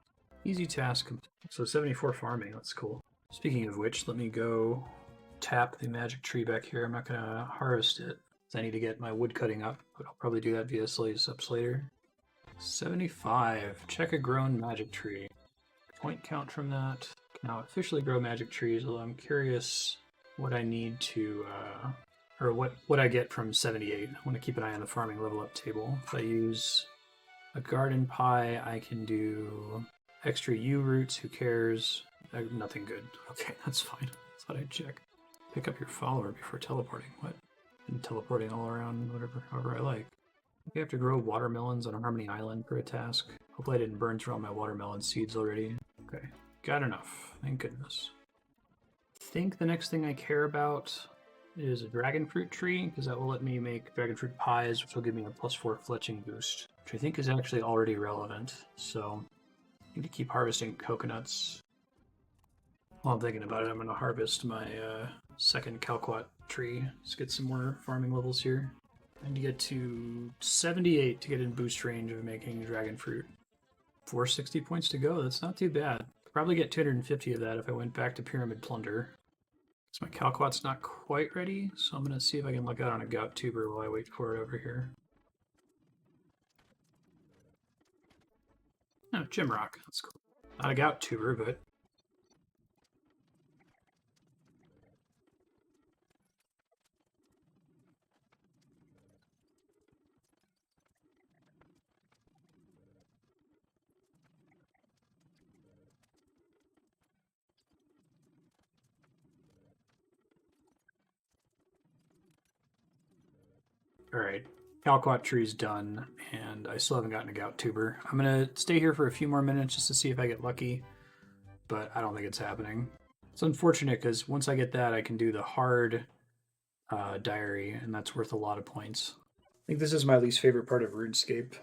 Easy task. So 74 farming, that's cool. Speaking of which, let me go tap the magic tree back here. I'm not gonna harvest it. I need to get my wood cutting up, but I'll probably do that via Slay Steps later. 75. Check a grown magic tree. Point count from that. Now officially grow magic trees, although I'm curious what I need to, or what I get from 78. I want to keep an eye on the farming level up table. If I use a garden pie, I can do extra U roots. Who cares? Nothing good. Okay, that's fine. Thought I'd check. Pick up your follower before teleporting. What? And teleporting all around, however I like. I have to grow watermelons on Harmony Island for a task. Hopefully I didn't burn through all my watermelon seeds already. Okay, got enough. Thank goodness. I think the next thing I care about is a dragon fruit tree, because that will let me make dragon fruit pies, which will give me a +4 fletching boost, which I think is actually already relevant. So I need to keep harvesting coconuts. While I'm thinking about it, I'm going to harvest my second Calquat tree. Let's get some more farming levels here. I need to get to 78 to get in boost range of making dragon fruit. 460 points to go. That's not too bad. Probably get 250 of that if I went back to Pyramid Plunder. So my Calquat's not quite ready, so I'm going to see if I can look out on a Gout Tuber while I wait for it over here. Oh, Gymrock. That's cool. Not a Gout Tuber, but... Alright, Calquat tree's done, and I still haven't gotten a Gout Tuber. I'm going to stay here for a few more minutes just to see if I get lucky, but I don't think it's happening. It's unfortunate, because once I get that, I can do the hard diary, and that's worth a lot of points. I think this is my least favorite part of RuneScape.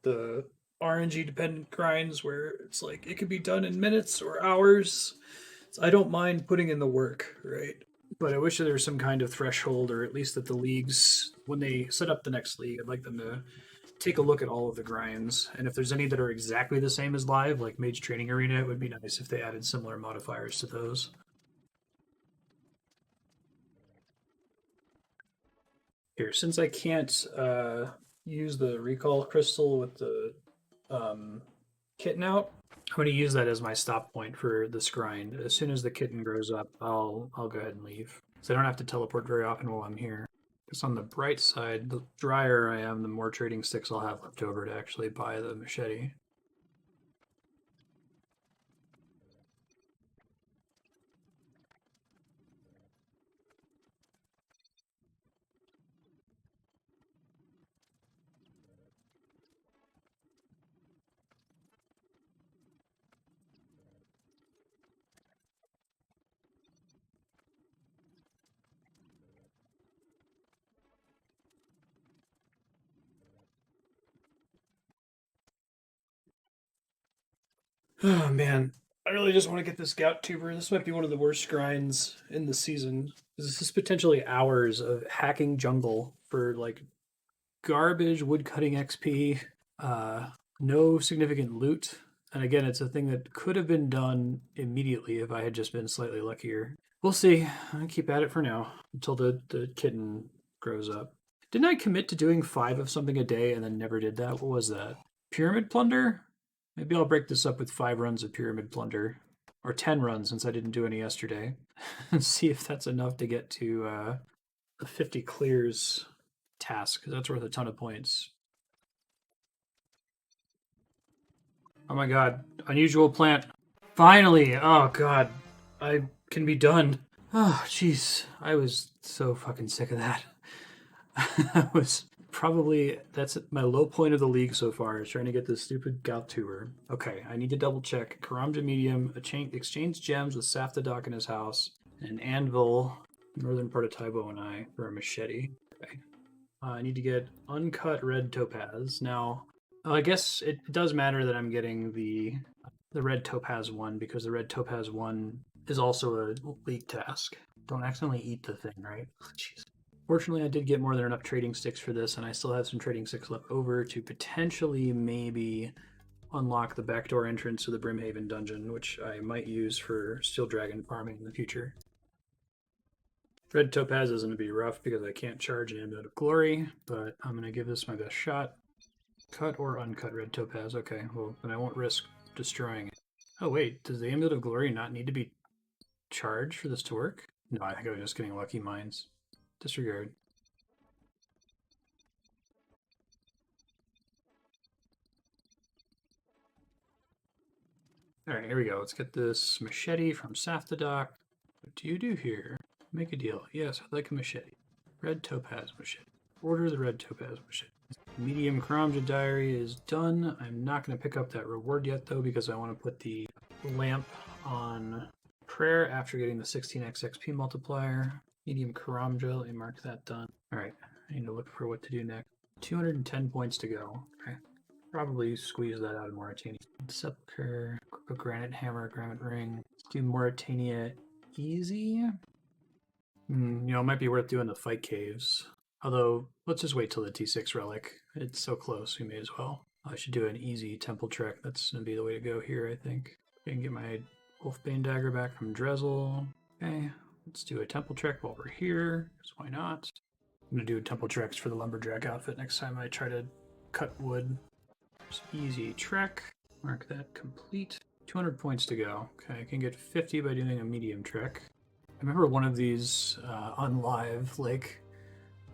The RNG-dependent grinds where it's like, it could be done in minutes or hours. So I don't mind putting in the work, right? But I wish there was some kind of threshold, or at least that the leagues, when they set up the next league, I'd like them to take a look at all of the grinds. And if there's any that are exactly the same as live, like Mage Training Arena, it would be nice if they added similar modifiers to those. Here, since I can't use the recall crystal with the kitten out, I'm going to use that as my stop point for this grind. As soon as the kitten grows up, I'll go ahead and leave. So I don't have to teleport very often while I'm here. Because on the bright side, the drier I am, the more trading sticks I'll have left over to actually buy the machete. Oh man, I really just want to get this gout tuber. This might be one of the worst grinds in the season. This is potentially hours of hacking jungle for like garbage woodcutting XP, uh, no significant loot. And again, it's a thing that could have been done immediately if I had just been slightly luckier. We'll see. I'll keep at it for now until the kitten grows up. Didn't I commit to doing 5 of something a day and then never did that? What was that? Pyramid Plunder? Maybe I'll break this up with 5 runs of Pyramid Plunder. Or 10 runs since I didn't do any yesterday. And see if that's enough to get to the 50 clears task, because that's worth a ton of points. Oh my god. Unusual plant. Finally! Oh god. I can be done. Oh, jeez. I was so fucking sick of that. That was probably, that's my low point of the league so far, is trying to get this stupid gout tuber. Okay, I need to double check. Karamja Medium, exchange gems with Saftadoc in his house, and Anvil, northern part of Taibo and I, for a machete. Okay. I need to get uncut red topaz. Now, I guess it does matter that I'm getting the red topaz one, because the red topaz one is also a league task. Don't accidentally eat the thing, right? Jeez. Fortunately, I did get more than enough trading sticks for this, and I still have some trading sticks left over to potentially maybe unlock the backdoor entrance to the Brimhaven dungeon, which I might use for Steel Dragon farming in the future. Red topaz is going to be rough because I can't charge an Amulet of Glory, but I'm going to give this my best shot. Cut or uncut red topaz. Okay, well, then I won't risk destroying it. Oh wait, does the Amulet of Glory not need to be charged for this to work? No, I think I was just getting lucky mines. Disregard. Alright, here we go. Let's get this machete from Saftadoc. What do you do here? Make a deal. Yes, I'd like a machete. Red topaz machete. Order the red topaz machete. Medium Karamja diary is done. I'm not going to pick up that reward yet, though, because I want to put the lamp on prayer after getting the 16x XP multiplier. Medium Karamja, let me mark that done. Alright, I need to look for what to do next. 210 points to go. Okay. Probably squeeze that out of Mauritania. Sepulchre, granite hammer, granite ring. Let's do Mauritania easy. You know, it might be worth doing the fight caves. Although, let's just wait till the T6 relic. It's so close, we may as well. I should do an easy temple trek. That's going to be the way to go here, I think. I can get my Wolfbane dagger back from Drezel. Okay, let's do a temple trek while we're here, because why not? I'm going to do temple treks for the lumberjack outfit next time I try to cut wood. Just easy trek. Mark that complete. 200 points to go. Okay, I can get 50 by doing a medium trek. I remember one of these on live, like,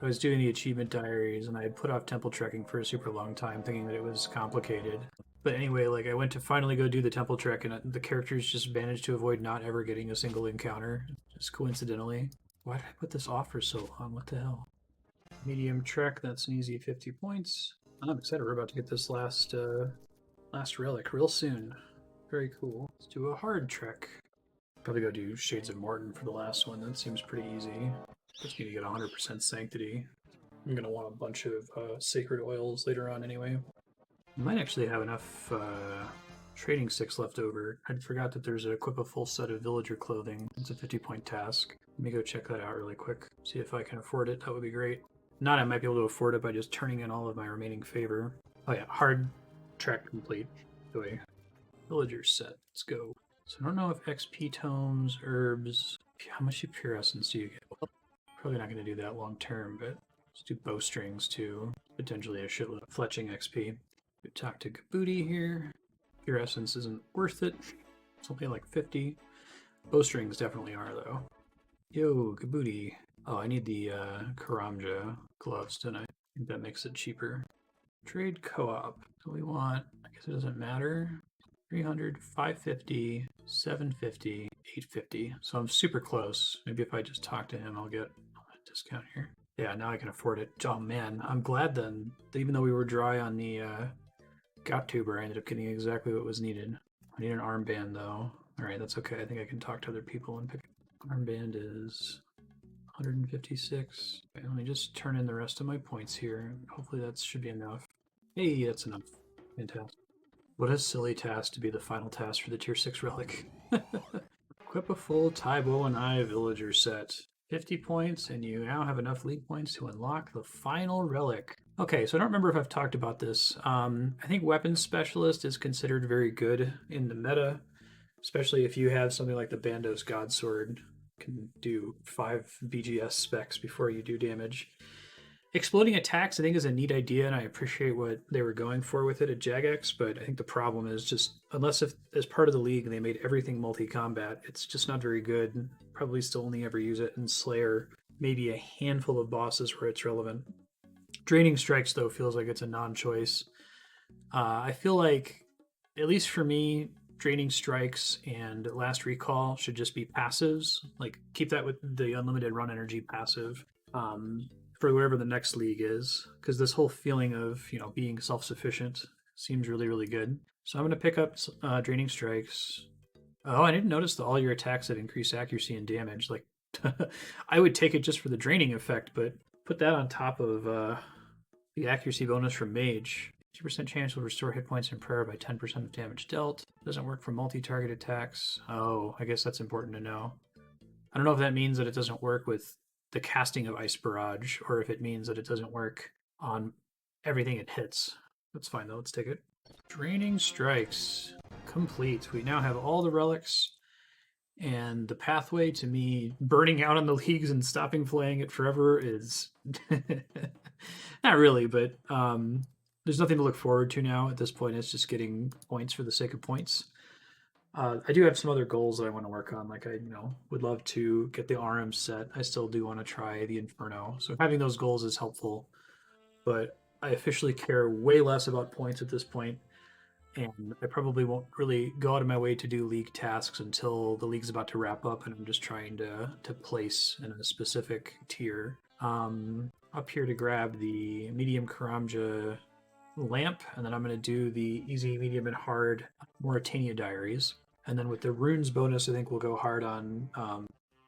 I was doing the achievement diaries and I had put off temple trekking for a super long time thinking that it was complicated. But anyway, like, I went to finally go do the temple trek and the characters just managed to avoid not ever getting a single encounter, just coincidentally. Why did I put this off for so long? What the hell? Medium trek, that's an easy 50 points. I'm excited, we're about to get this last relic real soon. Very cool. Let's do a hard trek. Probably go do Shades of Morton for the last one. That seems pretty easy. Just need to get 100% Sanctity. I'm going to want a bunch of Sacred Oils later on anyway. I might actually have enough trading sticks left over. I forgot that there's a equip a full set of Villager clothing. It's a 50-point task. Let me go check that out really quick. See if I can afford it. That would be great. Not, I might be able to afford it by just turning in all of my remaining favor. Oh yeah, hard trek complete. Anyway, Villager set. Let's go. So I don't know if XP tomes, herbs. How much pure essence do you get? Well, probably not going to do that long term, but let's do bowstrings too. Potentially a shitload of fletching XP. We talk to Gabooti here. Pure essence isn't worth it. It's only like 50. Bowstrings definitely are though. Yo, Gabooti. Oh, I need the Karamja gloves, don't I? I think that makes it cheaper. Trade co-op. So we want, I guess it doesn't matter. 300, 550, 750, 850. So I'm super close. Maybe if I just talk to him, I'll get a discount here. Yeah, now I can afford it. Oh man, I'm glad then. Even though we were dry on the gout tuber, I ended up getting exactly what was needed. I need an armband though. Alright, that's okay. I think I can talk to other people and pick it. Armband is 156. Okay, let me just turn in the rest of my points here. Hopefully that should be enough. Hey, that's enough. Fantastic. What a silly task to be the final task for the tier 6 relic. Equip a full Taibo and I villager set. 50 points, and you now have enough league points to unlock the final relic. Okay, so I don't remember if I've talked about this. I think Weapons Specialist is considered very good in the meta, especially if you have something like the Bandos Godsword. Can do 5 BGS specs before you do damage. Exploding attacks, I think, is a neat idea, and I appreciate what they were going for with it at Jagex, but I think the problem is just, unless if as part of the league they made everything multi-combat, it's just not very good. Probably still only ever use it in Slayer, maybe a handful of bosses where it's relevant. Draining Strikes, though, feels like it's a non-choice. I feel like, at least for me, Draining Strikes and Last Recall should just be passives. Like, keep that with the Unlimited Run Energy passive. For wherever the next league is, because this whole feeling of being self-sufficient seems really, really good. So I'm going to pick up Draining Strikes. Oh, I didn't notice that all your attacks have increased accuracy and damage. Like, I would take it just for the draining effect, but put that on top of the accuracy bonus from Mage. 2% chance will restore hit points in prayer by 10% of damage dealt. Doesn't work for multi-target attacks. Oh, I guess that's important to know. I don't know if that means that it doesn't work with the casting of Ice Barrage, or if it means that it doesn't work on everything it hits. That's fine though, let's take it. Draining Strikes, complete. We now have all the relics, and the pathway to me burning out on the leagues and stopping playing it forever is not really, but there's nothing to look forward to now. At this point, it's just getting points for the sake of points. I do have some other goals that I want to work on. Like I, would love to get the RM set. I still do want to try the Inferno. So having those goals is helpful, but I officially care way less about points at this point, and I probably won't really go out of my way to do league tasks until the league's about to wrap up, and I'm just trying to place in a specific tier. Up here to grab the medium Karamja lamp, and then I'm going to do the easy, medium, and hard Mauritania diaries. And then with the runes bonus, I think we'll go hard on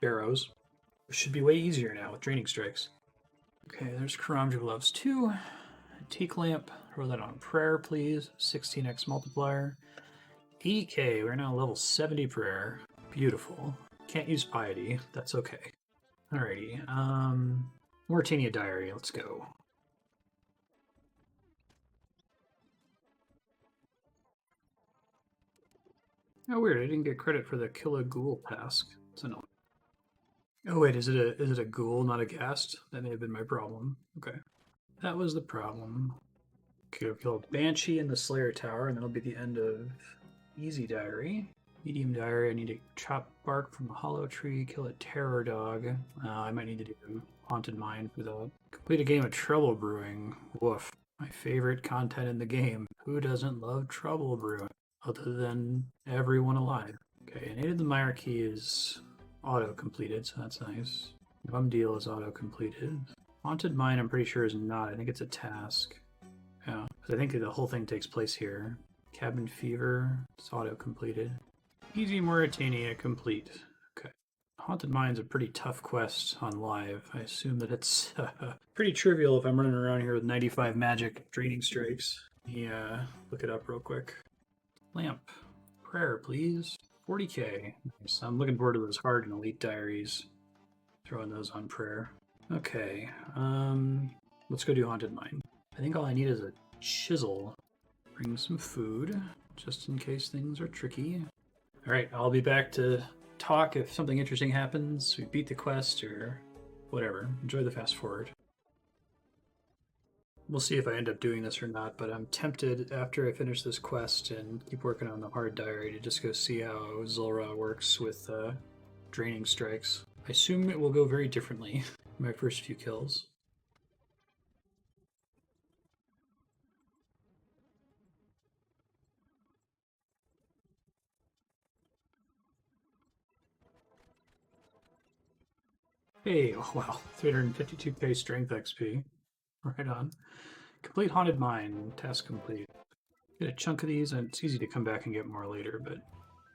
barrows. It should be way easier now with draining strikes. Okay, there's Karamja Gloves 2. Teak lamp, throw that on prayer, please. 16x multiplier. 80k, we're now level 70 prayer. Beautiful. Can't use piety, that's okay. Alrighty, Mauritania diary, let's go. Oh, weird. I didn't get credit for the kill a ghoul task. It's annoying. Oh wait, is it a ghoul, not a ghast? That may have been my problem. Okay, that was the problem. Okay, I've killed Banshee in the Slayer Tower, and that'll be the end of easy diary. Medium diary. I need to chop bark from a hollow tree, kill a terror dog. I might need to do haunted mine for that. Complete a game of trouble brewing. Woof. My favorite content in the game. Who doesn't love trouble brewing? Other than everyone alive. Okay, Native the Mire key is auto-completed, so that's nice. Bum Deal is auto-completed. Haunted Mine, I'm pretty sure, is not. I think it's a task. Yeah, because I think the whole thing takes place here. Cabin Fever, it's auto-completed. Easy Mauritania, complete. Okay. Haunted Mine's a pretty tough quest on live. I assume that it's pretty trivial if I'm running around here with 95 magic draining strikes. Yeah, look it up real quick. Lamp. Prayer, please. 40k. Nice. I'm looking forward to those hard and elite diaries. Throwing those on prayer. Okay. Let's go do Haunted Mine. I think all I need is a chisel. Bring some food, just in case things are tricky. Alright, I'll be back to talk if something interesting happens. We beat the quest or whatever. Enjoy the fast forward. We'll see if I end up doing this or not, but I'm tempted after I finish this quest and keep working on the hard diary to just go see how Zulrah works with draining strikes. I assume it will go very differently in my first few kills. Hey, oh wow, 352k strength XP. Right on. Complete Haunted Mine, task complete. Get a chunk of these, and it's easy to come back and get more later, but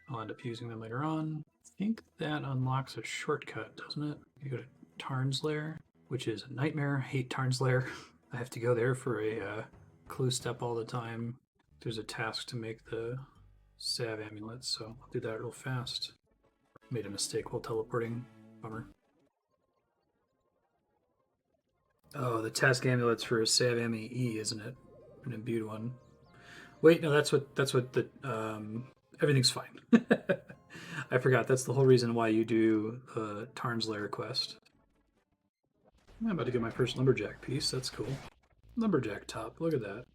I'll end up using them later on. I think that unlocks a shortcut, doesn't it? You go to Tarn's Lair, which is a nightmare. I hate Tarn's Lair. I have to go there for a clue step all the time. There's a task to make the salve amulets, so I'll do that real fast. Made a mistake while teleporting. Bummer. Oh, the task amulet's for a salve AME, isn't it? An imbued one. Wait, no, that's what the everything's fine. I forgot. That's the whole reason why you do the Tarn's Lair quest. I'm about to get my first lumberjack piece. That's cool. Lumberjack top. Look at that.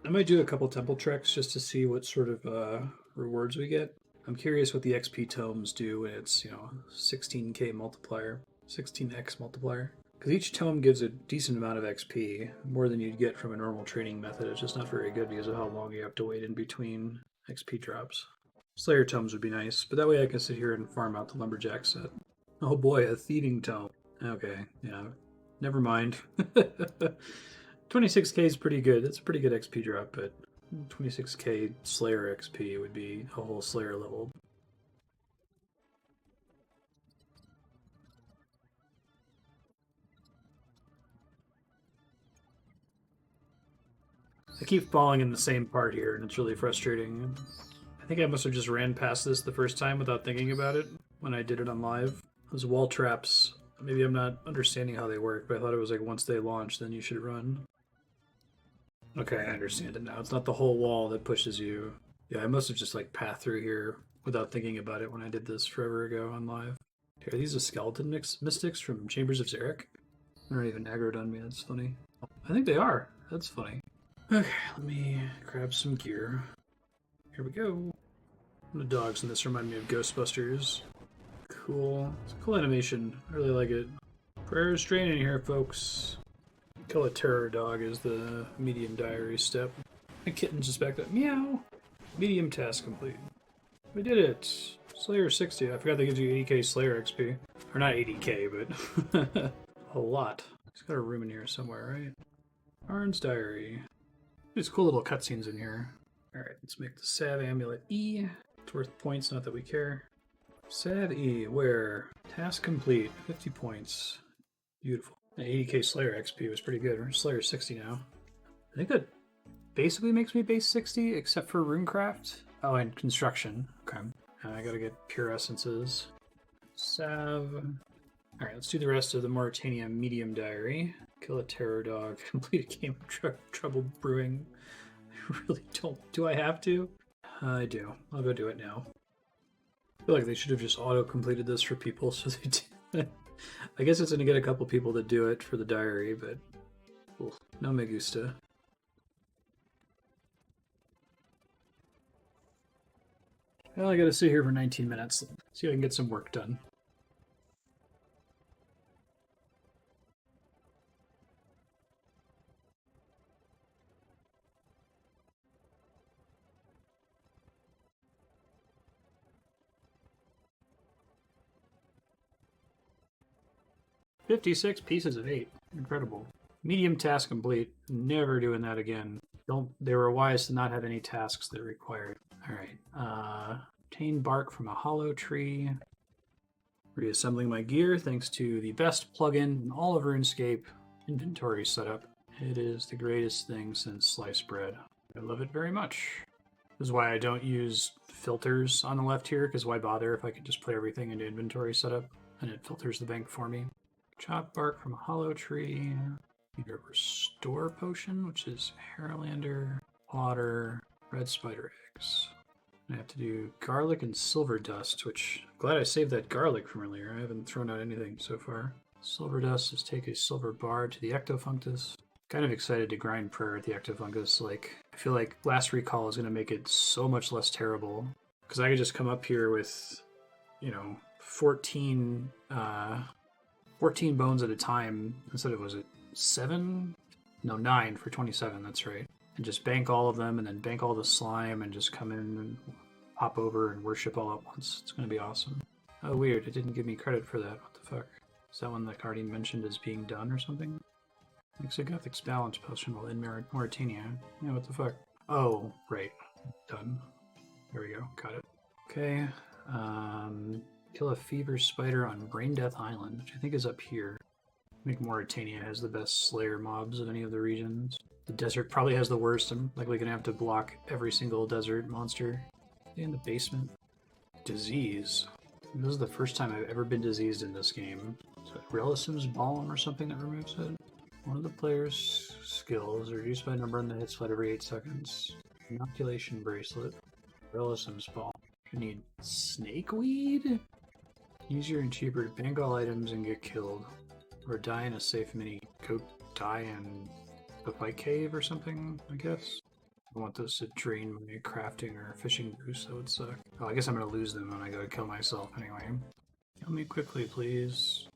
I might do a couple temple treks just to see what sort of rewards we get. I'm curious what the XP tomes do when it's, 16k multiplier, 16x multiplier. Because each tome gives a decent amount of XP, more than you'd get from a normal training method. It's just not very good because of how long you have to wait in between XP drops. Slayer tomes would be nice, but that way I can sit here and farm out the lumberjack set. Oh boy, a thieving tome. Okay, yeah, never mind. 26k is pretty good. That's a pretty good XP drop, but 26k Slayer XP would be a whole Slayer level. I keep falling in the same part here, and it's really frustrating. I think I must have just ran past this the first time without thinking about it when I did it on live. Those wall traps, maybe I'm not understanding how they work, but I thought it was like once they launch, then you should run. Okay, I understand it now. It's not the whole wall that pushes you. Yeah, I must have just like pathed through here without thinking about it when I did this forever ago on live. Are these the skeleton mystics from Chambers of Zarek? They're not even aggroed on me, that's funny. I think they are. That's funny. Okay, let me grab some gear. Here we go. The dogs in this remind me of Ghostbusters. Cool. It's a cool animation. I really like it. Prayers training here, folks. Kill a terror dog is the medium diary step. The kitten's just back up. Meow! Medium task complete. We did it! Slayer 60. I forgot that gives you 80k Slayer XP. Or not 80k, but a lot. He's got a room in here somewhere, right? Arn's diary. There's cool little cutscenes in here. Alright, let's make the Salve Amulet E. It's worth points, not that we care. Salve E, where? Task complete. 50 points. Beautiful. 80k Slayer XP was pretty good. We're Slayer 60 now. I think that basically makes me base 60, except for Runecraft. Oh, and Construction. Okay. I gotta get Pure Essences. Salve. Alright, let's do the rest of the Mauritania Medium Diary. Kill a terror dog. Complete a game of Trouble Brewing. I really don't. Do I have to? I do. I'll go do it now. I feel like they should have just auto-completed this for people so they did. I guess it's going to get a couple people to do it for the diary, but no me gusta. Well, I got to sit here for 19 minutes. See if I can get some work done. $56 pieces of 8. Incredible. Medium task complete. Never doing that again. They were wise to not have any tasks that required. Alright. Obtain bark from a hollow tree. Reassembling my gear thanks to the best plugin in all of RuneScape, inventory setup. It is the greatest thing since sliced bread. I love it very much. This is why I don't use filters on the left here, because why bother if I could just put everything into inventory setup and it filters the bank for me. Chop bark from a hollow tree. Need a restore potion, which is Haralander, water, red spider eggs. I have to do garlic and silver dust, which I'm glad I saved that garlic from earlier. I haven't thrown out anything so far. Silver dust is take a silver bar to the Ectofunctus. Kind of excited to grind prayer at the Ectofunctus. Like, I feel like last recall is going to make it so much less terrible. Because I could just come up here with, 14 bones at a time instead of, was it 7? No, 9 for 27, that's right. And just bank all of them and then bank all the slime and just come in and hop over and worship all at once. It's going to be awesome. Oh, weird. It didn't give me credit for that. What the fuck? Is that one that already mentioned as being done or something? Exogothic's balance potion while in Mauritania. Yeah, what the fuck? Oh, right. Done. There we go. Got it. Okay. Kill a fever spider on Brain Death Island, which I think is up here. I think Mauritania has the best Slayer mobs of any of the regions. The desert probably has the worst. I'm likely gonna have to block every single desert monster. In the basement. Disease. This is the first time I've ever been diseased in this game. Is it Relism's Balm or something that removes it? One of the player's skills reduced by number on the hit slot every 8 seconds. Inoculation bracelet. Relism's Balm. You need snakeweed? Use your enchiever to bank all items and get killed. Or die in a safe mini. Go die in the fight cave or something, I guess. I want this to drain my crafting or fishing boost, that would suck. Oh, I guess I'm gonna lose them when I go kill myself anyway. Kill me quickly, please.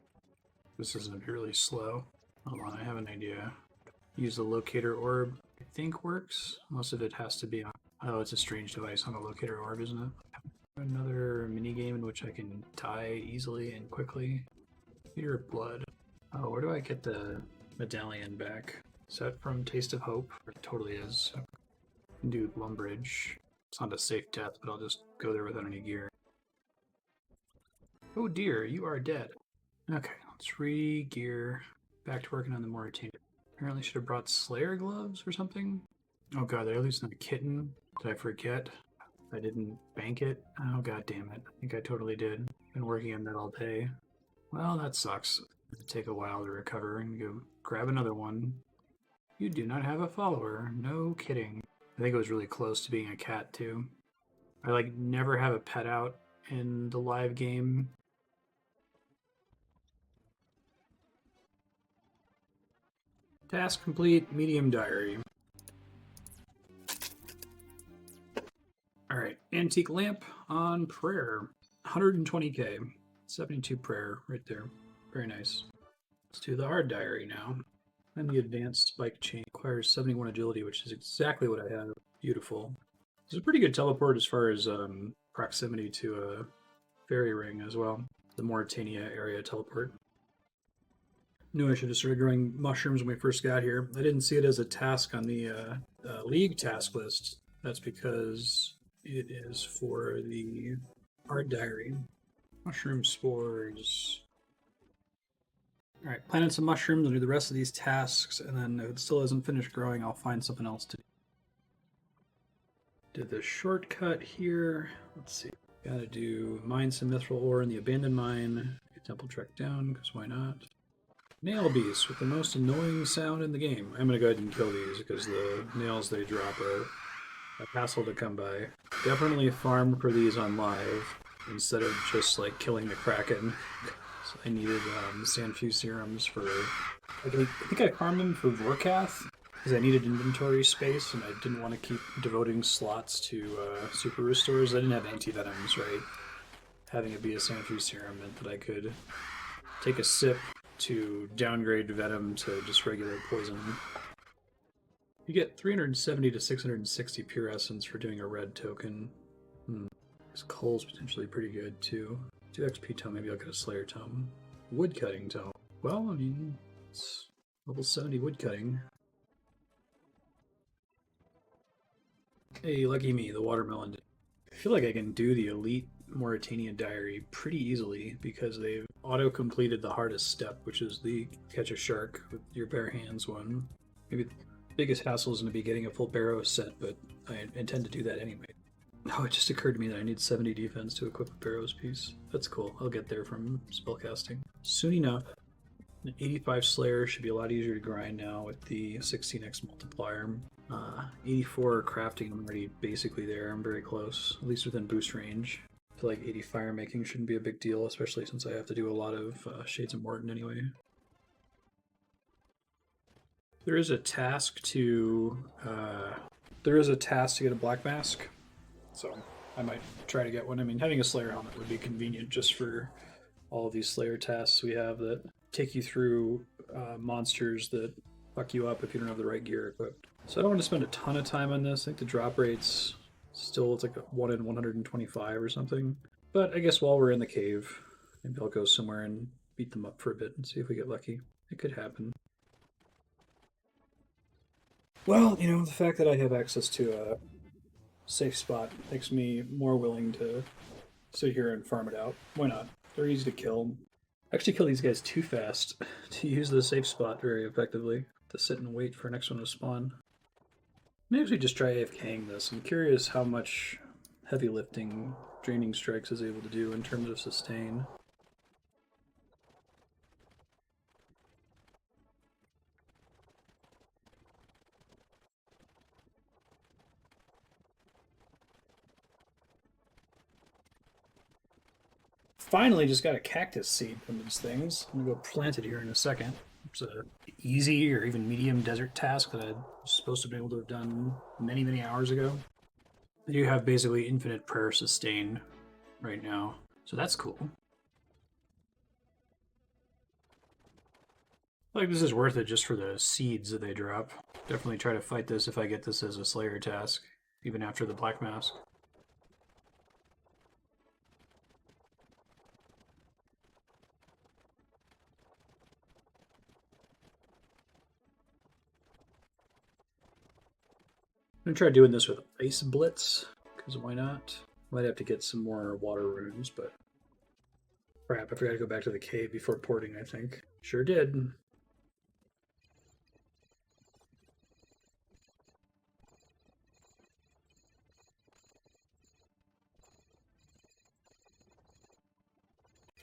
This is gonna be really slow. Hold on, I have an idea. Use the locator orb, I think works. Most of it has to be on. Oh, it's a strange device on the locator orb, isn't it? Another mini game in which I can die easily and quickly. Meter of blood. Oh, where do I get the medallion back? Is that from Taste of Hope? It totally is. Do Lumbridge. It's not a safe death, but I'll just go there without any gear. Oh dear, you are dead. Okay, let's re-gear. Back to working on the Mauritania. Apparently should have brought Slayer gloves or something. Oh god, they're at least not a kitten. Did I forget? I didn't bank it? Oh god damn it. I think I totally did. Been working on that all day. Well, that sucks. It'll take a while to recover and go grab another one. You do not have a follower. No kidding. I think it was really close to being a cat too. I like never have a pet out in the live game. Task complete, medium diary. Alright, antique lamp on prayer. 120k. 72 prayer right there. Very nice. Let's do the hard diary now. And the advanced spike chain requires 71 agility, which is exactly what I have. Beautiful. It's a pretty good teleport as far as proximity to a fairy ring as well. The Mauritania area teleport. Knew I should have started growing mushrooms when we first got here. I didn't see it as a task on the League task list. That's because it is for the art diary. Mushroom spores. Alright, planted some mushrooms, I'll do the rest of these tasks, and then if it still hasn't finished growing, I'll find something else to do. Did the shortcut here. Let's see. Gotta do mine some mithril ore in the abandoned mine. Get temple trek down, because why not? Nail beasts with the most annoying sound in the game. I'm gonna go ahead and kill these, because the nails they drop are a hassle to come by. Definitely farm for these on live, instead of just like killing the Kraken. So I needed Sandfew serums for... I think I farmed them for Vorkath, because I needed inventory space, and I didn't want to keep devoting slots to super restores. I didn't have anti-venoms, right? Having it be a Sandfew serum meant that I could take a sip to downgrade venom to just regular poison. You get 370 to 660 pure essence for doing a red token. This coal's potentially pretty good too. 2 XP tome, maybe I'll get a Slayer tome. Woodcutting tome. Well, I mean, it's level 70 woodcutting. Hey, lucky me, the watermelon. I feel like I can do the elite Mauritania diary pretty easily because they've auto-completed the hardest step, which is the catch a shark with your bare hands one. Maybe the biggest hassle is going to be getting a full barrow set, but I intend to do that anyway. Oh, it just occurred to me that I need 70 defense to equip a Barrows piece. That's cool. I'll get there from spellcasting. Soon enough. An 85 Slayer should be a lot easier to grind now with the 16x multiplier. 84 crafting, I'm already basically there. I'm very close, at least within boost range. I feel like 80 fire making shouldn't be a big deal, especially since I have to do a lot of Shades of Morton anyway. There is a task to get a black mask. So I might try to get one. I mean, having a Slayer helmet would be convenient just for all of these Slayer tasks we have that take you through monsters that fuck you up if you don't have the right gear equipped. So I don't want to spend a ton of time on this. I think the drop rate's still, it's like a 1 in 125 or something. But I guess while we're in the cave, maybe I'll go somewhere and beat them up for a bit and see if we get lucky. It could happen. Well, you know, the fact that I have access to a safe spot makes me more willing to sit here and farm it out. Why not? They're easy to kill. Actually kill these guys too fast to use the safe spot very effectively, to sit and wait for next one to spawn. Maybe we just try AFKing this. I'm curious how much heavy lifting Draining Strikes is able to do in terms of sustain. Finally just got a cactus seed from these things. I'm gonna go plant it here in a second. It's an easy or even medium desert task that I was supposed to be able to have done many, many hours ago. You have basically infinite prayer sustain right now, so that's cool. I think this is worth it just for the seeds that they drop. Definitely try to fight this if I get this as a Slayer task, even after the Black Mask. I'm gonna try doing this with Ice Blitz, because why not? Might have to get some more water runes, but crap, I forgot to go back to the cave before porting, I think. Sure did.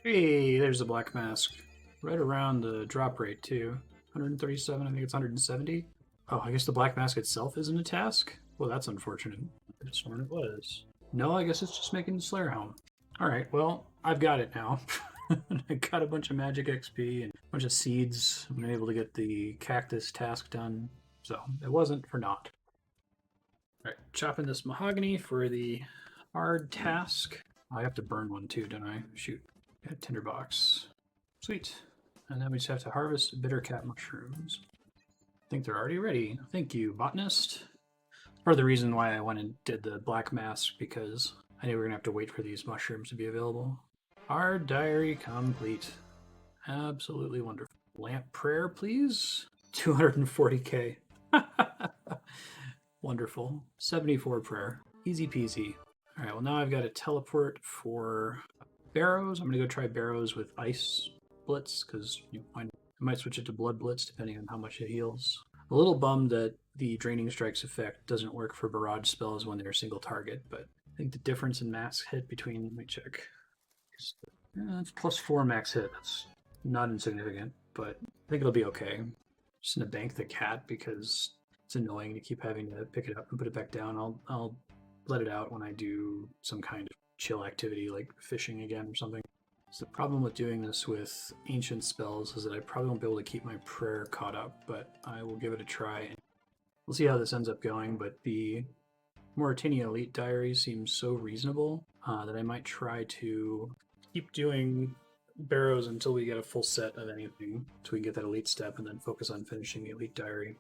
Hey, there's the Black Mask. Right around the drop rate, too. 137, I think it's 170. Oh, I guess the Black Mask itself isn't a task? Well, that's unfortunate. I could have sworn it was. No, I guess it's just making the Slayer Helm. Alright, well, I've got it now. I got a bunch of magic XP and a bunch of seeds. I'm able to get the cactus task done, so it wasn't for naught. Alright, chopping this mahogany for the hard task. I have to burn one too, don't I? Shoot. Got a tinderbox. Sweet. And then we just have to harvest bitter cat mushrooms. I think they're already ready. Thank you, botanist. Part of the reason why I went and did the Black Mask, because I knew we were going to have to wait for these mushrooms to be available. Our diary complete. Absolutely wonderful. Lamp prayer, please. 240k. Wonderful. 74 prayer. Easy peasy. All right, well now I've got a teleport for Barrows. I'm going to go try Barrows with Ice Blitz, because I might switch it to Blood Blitz depending on how much it heals. A little bummed that the Draining Strikes effect doesn't work for barrage spells when they're a single target, but I think the difference in max hit between, let me check. It's +4 max hit. That's not insignificant, but I think it'll be okay. Just gonna bank the cat because it's annoying to keep having to pick it up and put it back down. I'll let it out when I do some kind of chill activity like fishing again or something. So the problem with doing this with ancient spells is that I probably won't be able to keep my prayer caught up, but I will give it a try. We'll see how this ends up going, but the Mauritania Elite Diary seems so reasonable that I might try to keep doing Barrows until we get a full set of anything, so we can get that Elite step and then focus on finishing the Elite Diary.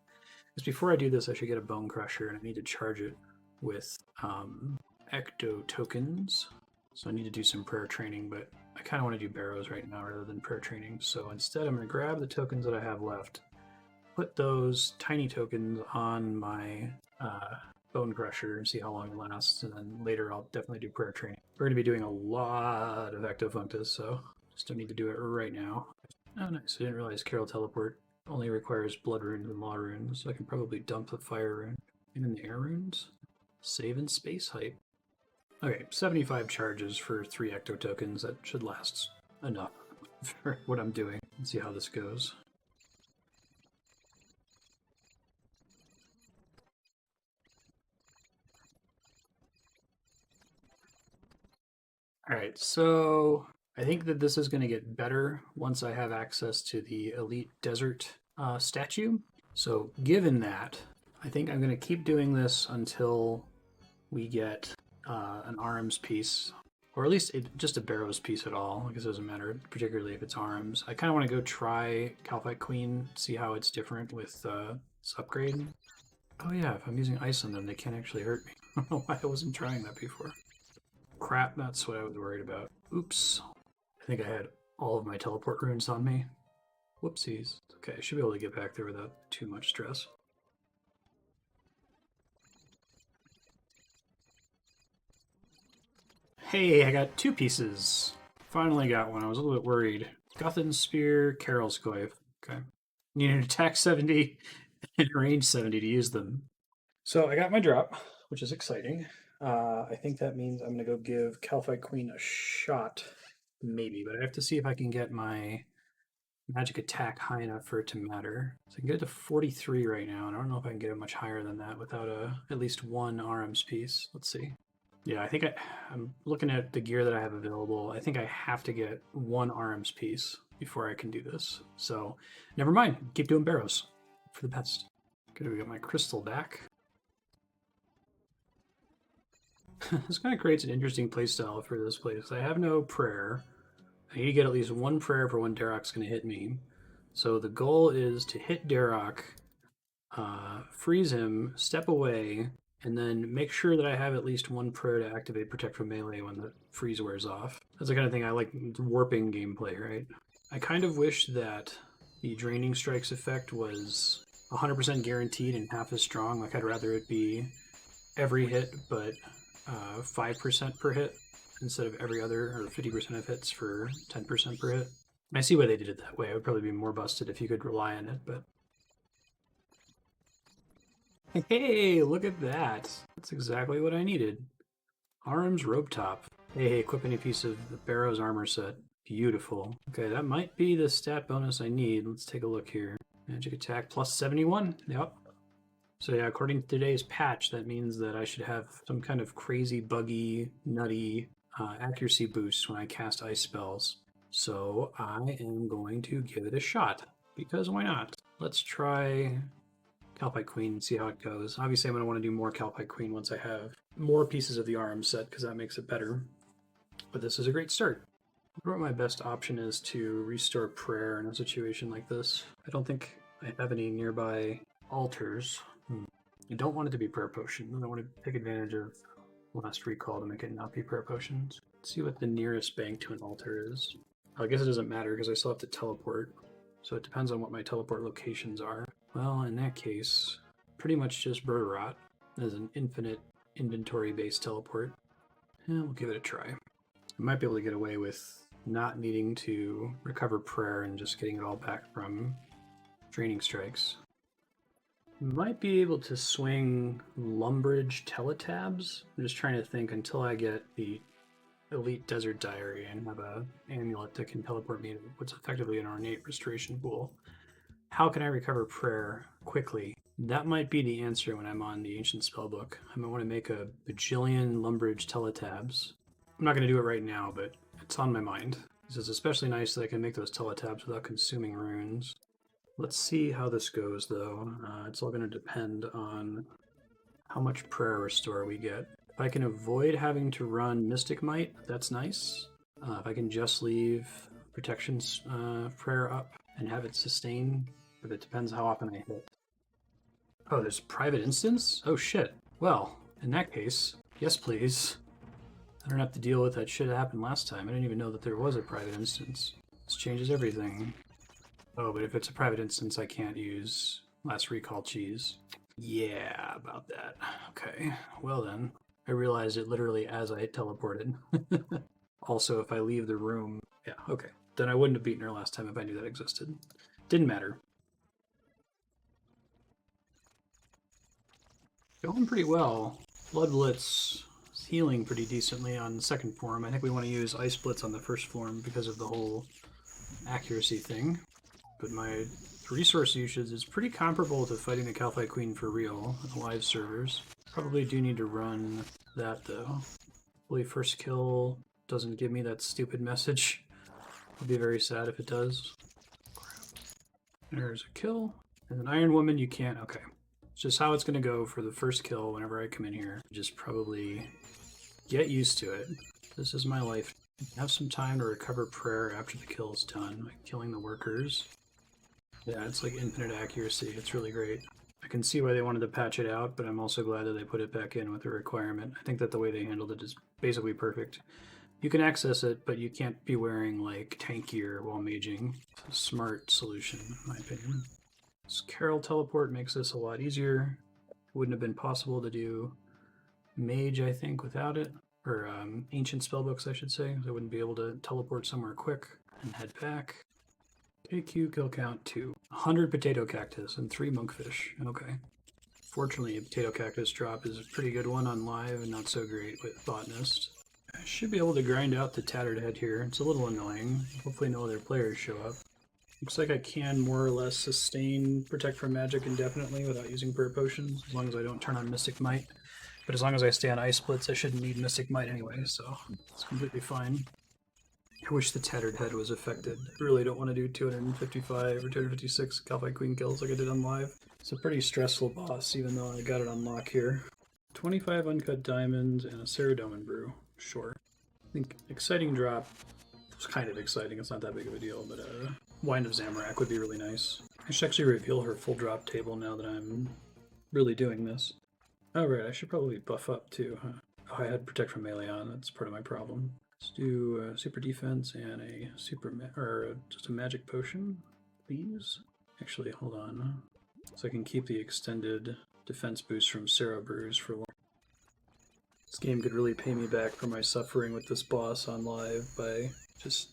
Because before I do this, I should get a Bone Crusher, and I need to charge it with Ecto tokens. So I need to do some prayer training, but I kind of want to do Barrows right now rather than prayer training. So instead, I'm going to grab the tokens that I have left, put those tiny tokens on my Bone Crusher and see how long it lasts, and then later I'll definitely do prayer training. We're going to be doing a lot of Ecto Functus, so just don't need to do it right now. Oh, nice. I didn't realize Carol Teleport only requires Blood Runes and Law Runes, so I can probably dump the Fire Rune. And then the Air Runes? Save in Space Hype. Okay, 75 charges for 3 Ecto tokens. That should last enough for what I'm doing. Let's see how this goes. Alright, so I think that this is going to get better once I have access to the Elite Desert statue. So given that, I think I'm going to keep doing this until we get an arms piece, or at least just a Barrows piece at all. I guess it doesn't matter, particularly if it's arms. I kind of want to go try Calphite Queen, see how it's different with this upgrade. Oh yeah, if I'm using ice on them, they can't actually hurt me. I don't know why I wasn't trying that before. Crap, that's what I was worried about. Oops. I think I had all of my teleport runes on me. Whoopsies. Okay, I should be able to get back there without too much stress. Hey, I got 2 pieces. Finally got one. I was a little bit worried Gothan Spear, Carol's Coif. Okay. You need an attack 70 and range 70 to use them. So I got my drop, which is exciting. I think that means I'm going to go give Calphite Queen a shot, maybe, but I have to see if I can get my magic attack high enough for it to matter. So I can get it to 43 right now, and I don't know if I can get it much higher than that without at least one RM's piece. Let's see. Yeah, I think I'm looking at the gear that I have available. I think I have to get one RM's piece before I can do this. So never mind. Keep doing barrows for the best. Okay, we got my crystal back. This kind of creates an interesting playstyle for this place. I have no prayer. I need to get at least one prayer for when Darok's going to hit me. So the goal is to hit Darok, freeze him, step away, and then make sure that I have at least one prayer to activate Protect from Melee when the freeze wears off. That's the kind of thing I like, warping gameplay, right? I kind of wish that the Draining Strikes effect was 100% guaranteed and half as strong. Like, I'd rather it be every hit, but 5% per hit instead of every other, or 50% of hits for 10% per hit. I see why they did it that way. It would probably be more busted if you could rely on it, but... Hey, look at that. That's exactly what I needed. Arms Rope Top. Hey, equip any piece of the Barrow's armor set. Beautiful. Okay, that might be the stat bonus I need. Let's take a look here. Magic attack plus 71. Yep. So yeah, according to today's patch, that means that I should have some kind of crazy, buggy, nutty accuracy boost when I cast ice spells. So I am going to give it a shot, because why not? Let's try Calphite Queen and see how it goes. Obviously, I'm going to want to do more Calphite Queen once I have more pieces of the RM set, because that makes it better. But this is a great start. I wonder what my best option is to restore prayer in a situation like this. I don't think I have any nearby altars. I don't want it to be prayer potion. I want to take advantage of last recall to make it not be prayer potions. Let's see what the nearest bank to an altar is. I guess it doesn't matter because I still have to teleport. So it depends on what my teleport locations are. Well, in that case, pretty much just Bird Rot as an infinite inventory-based teleport. And we'll give it a try. I might be able to get away with not needing to recover prayer and just getting it all back from Draining Strikes. Might be able to swing Lumbridge Teletabs. I'm just trying to think until I get the Elite Desert Diary and have an amulet that can teleport me to what's effectively an ornate restoration pool. How can I recover prayer quickly? That might be the answer when I'm on the Ancient Spellbook. I might want to make a bajillion Lumbridge Teletabs. I'm not going to do it right now, but it's on my mind. This is especially nice that I can make those Teletabs without consuming runes. Let's see how this goes, though. It's all going to depend on how much prayer restore we get. If I can avoid having to run Mystic Might, that's nice. If I can just leave Protection's prayer up and have it sustain, but it depends how often I hit. Oh, there's private instance? Oh shit. Well, in that case, yes please. I don't have to deal with that shit that happened last time. I didn't even know that there was a private instance. This changes everything. Oh, but if it's a private instance, I can't use last recall cheese. Yeah, about that. Okay, well then. I realized it literally as I teleported. Also, if I leave the room... Yeah, okay. Then I wouldn't have beaten her last time if I knew that existed. Didn't matter. Going pretty well. Blood Blitz is healing pretty decently on the second form. I think we want to use Ice Blitz on the first form because of the whole accuracy thing. But my resource usage is pretty comparable to fighting the Calphite Queen for real on live servers. Probably do need to run that though. Hopefully first kill doesn't give me that stupid message. I'll be very sad if it does. There's a kill. And an Iron Woman you can't... Okay. It's just how it's going to go for the first kill whenever I come in here. Just probably get used to it. This is my life. Have some time to recover prayer after the kill is done, like killing the workers. Yeah, it's like infinite accuracy. It's really great. I can see why they wanted to patch it out, but I'm also glad that they put it back in with a requirement. I think that the way they handled it is basically perfect. You can access it, but you can't be wearing like tank gear while maging. It's a smart solution, in my opinion. This Carol teleport makes this a lot easier. It wouldn't have been possible to do mage, I think, without it. Or ancient spellbooks, I should say. I wouldn't be able to teleport somewhere quick. and head back. KQ kill count 2. 100 potato cactus and 3 monkfish. Okay. Fortunately, a potato cactus drop is a pretty good one on live and not so great with botanist. I should be able to grind out the tattered head here. It's a little annoying. Hopefully no other players show up. Looks like I can more or less sustain Protect from Magic indefinitely without using Prayer Potions, as long as I don't turn on Mystic Might. But as long as I stay on Ice Splits, I shouldn't need Mystic Might anyway, so it's completely fine. I wish the Tattered Head was affected. I really don't want to do 255 or 256 Calcite Queen kills like I did on live. It's a pretty stressful boss, even though I got it on lock here. 25 Uncut Diamonds and a Ceradomin Brew. Sure. I think exciting drop was kind of exciting. It's not that big of a deal, but Wine of Zamorak would be really nice. I should actually reveal her full drop table now that I'm really doing this. Oh right, I should probably buff up too, huh? Oh, I had Protect from Melee on. That's part of my problem. Let's do super defense and a just a magic potion, please. Actually, hold on. So I can keep the extended defense boost from Sarah Brews for long. This game could really pay me back for my suffering with this boss on live by just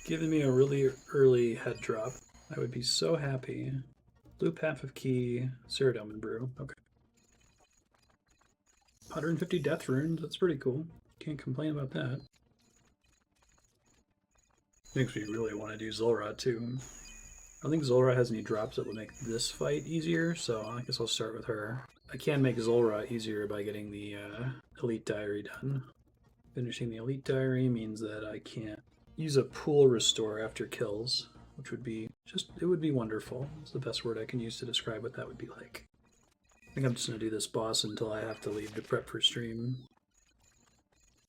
giving me a really early head drop. I would be so happy. Loop half of key, Ceradomin Brew. Okay. 150 death runes, that's pretty cool. Can't complain about that. Makes me really want to do Zulrah too. I don't think Zulrah has any drops that will make this fight easier, so I guess I'll start with her. I can make Zulrah easier by getting the Elite Diary done. Finishing the Elite Diary means that I can't use a pool restore after kills, which would be it would be wonderful. It's the best word I can use to describe what that would be like. I think I'm just going to do this boss until I have to leave to prep for stream.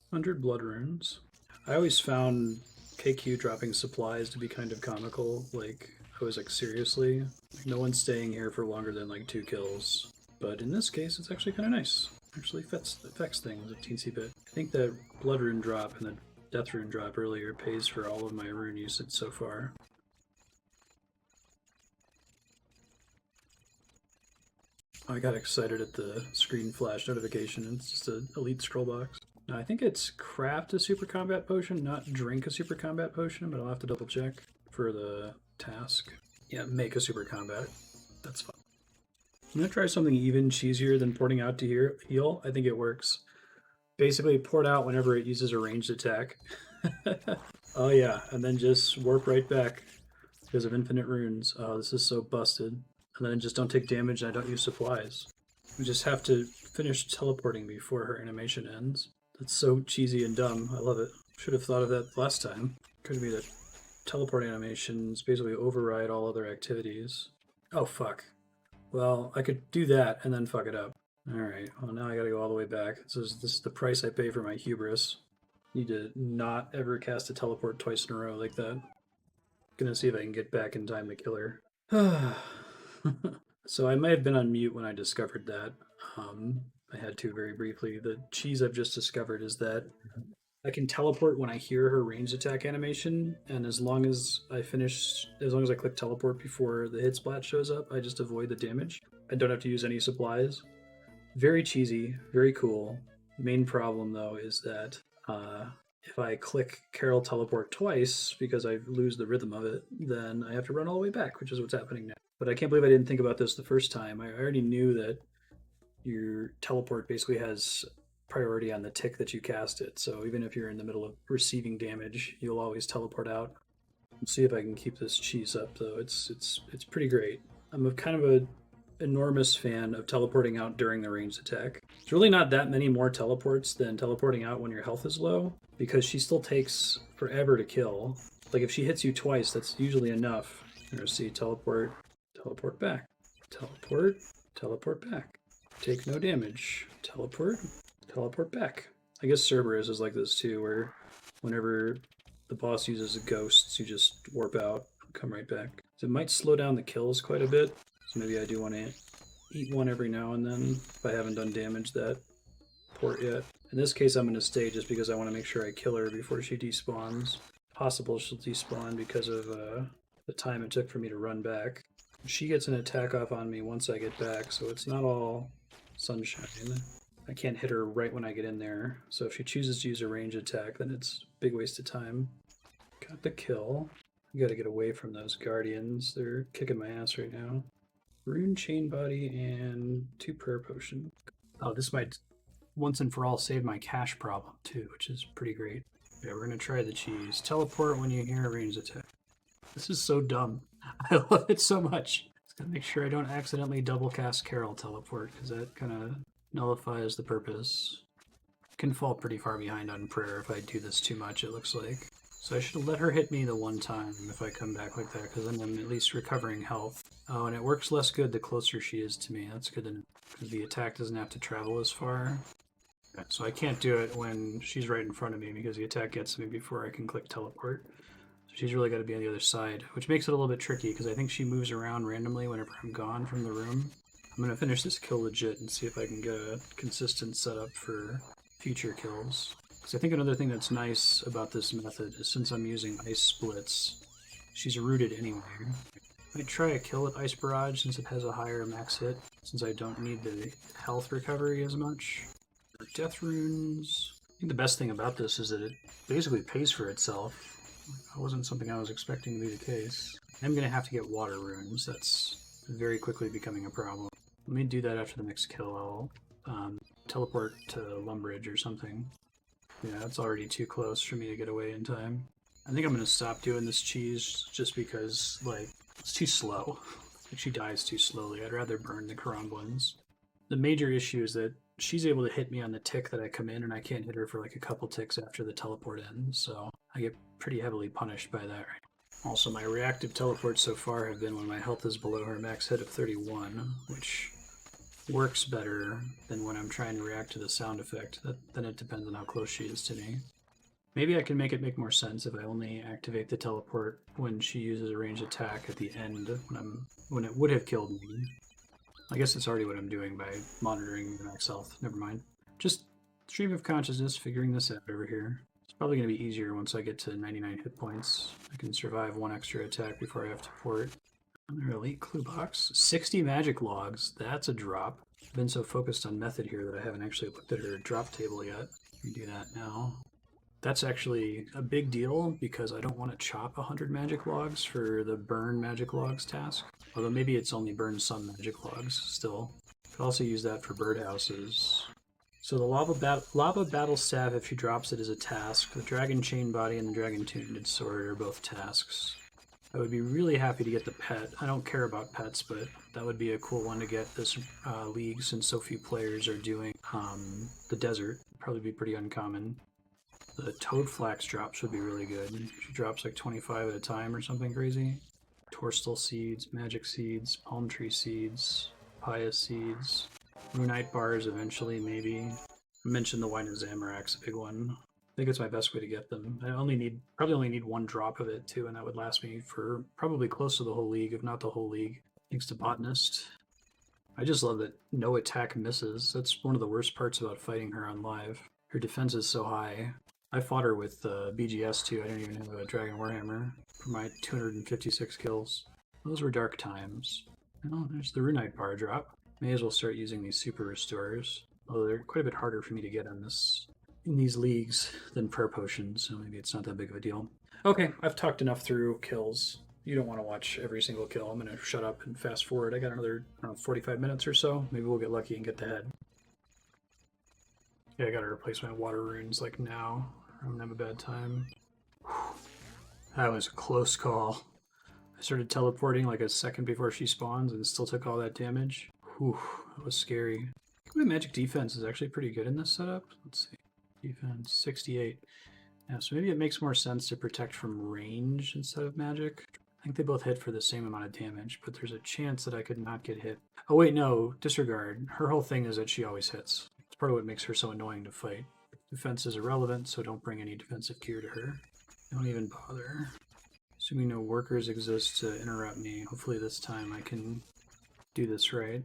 100 blood runes. I always found KQ dropping supplies to be kind of comical. Like, I was like, seriously? Like, no one's staying here for longer than like 2 kills. But in this case, it's actually kind of nice. Actually affects things a teensy bit. I think that blood rune drop and the death rune drop earlier pays for all of my rune usage so far. I got excited at the screen flash notification. It's just an elite scroll box. Now, I think it's craft a super combat potion, not drink a super combat potion, but I'll have to double check for the task. Yeah, make a super combat. That's fine. I'm going to try something even cheesier than porting out to heal. I think it works. Basically, port out whenever it uses a ranged attack. Oh yeah, and then just warp right back because of infinite runes. Oh, this is so busted. And then just don't take damage and I don't use supplies. We just have to finish teleporting before her animation ends. That's so cheesy and dumb. I love it. Should have thought of that last time. Could be that teleport animations basically override all other activities. Oh fuck. Well, I could do that and then fuck it up. Alright, well now I gotta go all the way back. This is the price I pay for my hubris. Need to not ever cast a teleport twice in a row like that. Gonna see if I can get back in time to kill her. So I might have been on mute when I discovered that. I had to very briefly. The cheese I've just discovered is that I can teleport when I hear her ranged attack animation, and as long as I click teleport before the hit splat shows up, I just avoid the damage. I don't have to use any supplies. Very cheesy, very cool. Main problem though is that if I click Carol teleport twice because I lose the rhythm of it, then I have to run all the way back, which is what's happening now. But I can't believe I didn't think about this the first time. I already knew that your teleport basically has priority on the tick that you cast it. So even if you're in the middle of receiving damage, you'll always teleport out. Let's see if I can keep this cheese up though. It's pretty great. I'm a kind of an enormous fan of teleporting out during the ranged attack. There's really not that many more teleports than teleporting out when your health is low, because she still takes forever to kill. Like if she hits you twice, that's usually enough. Let's see, teleport back, teleport back. Take no damage, teleport back. I guess Cerberus is like this too, where whenever the boss uses ghosts, you just warp out, come right back. So it might slow down the kills quite a bit. So maybe I do want to eat one every now and then if I haven't done damage that port yet. In this case, I'm going to stay just because I want to make sure I kill her before she despawns. Possible she'll despawn because of the time it took for me to run back. She gets an attack off on me once I get back, so it's not all sunshine. I can't hit her right when I get in there, so if she chooses to use a range attack, then it's a big waste of time. Got the kill. We gotta get away from those guardians. They're kicking my ass right now. Rune chain body and 2 prayer potion. Oh, this might once and for all save my cash problem too, which is pretty great. Yeah, we're gonna try the cheese. Teleport when you hear a ranged attack. This is so dumb. I love it so much. Just gotta make sure I don't accidentally double cast Carol teleport, because that kind of nullifies the purpose. Can fall pretty far behind on prayer if I do this too much, it looks like. So I should let her hit me the one time if I come back like that, because then I'm at least recovering health. Oh, and it works less good the closer she is to me. That's good to know, because the attack doesn't have to travel as far. So I can't do it when she's right in front of me, because the attack gets to me before I can click teleport. So she's really got to be on the other side, which makes it a little bit tricky, because I think she moves around randomly whenever I'm gone from the room. I'm going to finish this kill legit and see if I can get a consistent setup for future kills. Because I think another thing that's nice about this method is since I'm using ice splits, she's rooted anyway. I might try a kill with Ice Barrage since it has a higher max hit, since I don't need the health recovery as much. Death runes. I think the best thing about this is that it basically pays for itself. That wasn't something I was expecting to be the case. I'm going to have to get water runes. That's very quickly becoming a problem. Let me do that after the next kill. I'll teleport to Lumbridge or something. Yeah, that's already too close for me to get away in time. I think I'm going to stop doing this cheese just because, like, it's too slow. Like, she dies too slowly. I'd rather burn the Karambwans. The major issue is that she's able to hit me on the tick that I come in, and I can't hit her for like a couple ticks after the teleport ends, so I get pretty heavily punished by that. Also, my reactive teleports so far have been when my health is below her max hit of 31, which works better than when I'm trying to react to the sound effect. Then it depends on how close she is to me. Maybe I can make it make more sense if I only activate the teleport when she uses a ranged attack at the end, when it would have killed me. I guess it's already what I'm doing by monitoring the max health. Never mind. Just stream of consciousness, figuring this out over here. It's probably going to be easier once I get to 99 hit points. I can survive one extra attack before I have to port. Another elite clue box. 60 magic logs. That's a drop. I've been so focused on method here that I haven't actually looked at her drop table yet. Let me do that now. That's actually a big deal because I don't want to chop 100 magic logs for the burn magic logs task. Although maybe it's only burn some magic logs still. Could also use that for birdhouses. So the lava battle staff, if she drops it, is a task. The dragon chain body and the dragon tuned sword are both tasks. I would be really happy to get the pet. I don't care about pets, but that would be a cool one to get this league since so few players are doing the desert. Probably be pretty uncommon. The toad flax drops would be really good. She drops like 25 at a time or something crazy. Torstal seeds, magic seeds, palm tree seeds, papaya seeds, runite bars eventually maybe. I mentioned the wine of Zamorak's a big one. I think it's my best way to get them. I probably only need one drop of it too, and that would last me for probably close to the whole league, if not the whole league. Thanks to Botanist. I just love that no attack misses. That's one of the worst parts about fighting her on live. Her defense is so high. I fought her with BGS too. I didn't even have a Dragon Warhammer for my 256 kills. Those were dark times. Oh, there's the Runite bar drop. May as well start using these super restorers. Although they're quite a bit harder for me to get in these leagues than prayer potions, so maybe it's not that big of a deal. Okay, I've talked enough through kills. You don't want to watch every single kill. I'm going to shut up and fast forward. I got another 45 minutes or so. Maybe we'll get lucky and get the head. Yeah, I gotta replace my water runes like now. I'm gonna have a bad time. That was a close call. I started teleporting like a second before she spawns and still took all that damage. Whew, that was scary. My magic defense is actually pretty good in this setup. Let's see. Defense 68. Yeah, so maybe it makes more sense to protect from range instead of magic. I think they both hit for the same amount of damage, but there's a chance that I could not get hit. Oh wait, no, disregard. Her whole thing is that she always hits. It's part of what makes her so annoying to fight. Defense is irrelevant, so don't bring any defensive gear to her. Don't even bother. Assuming no workers exist to interrupt me, hopefully this time I can do this right.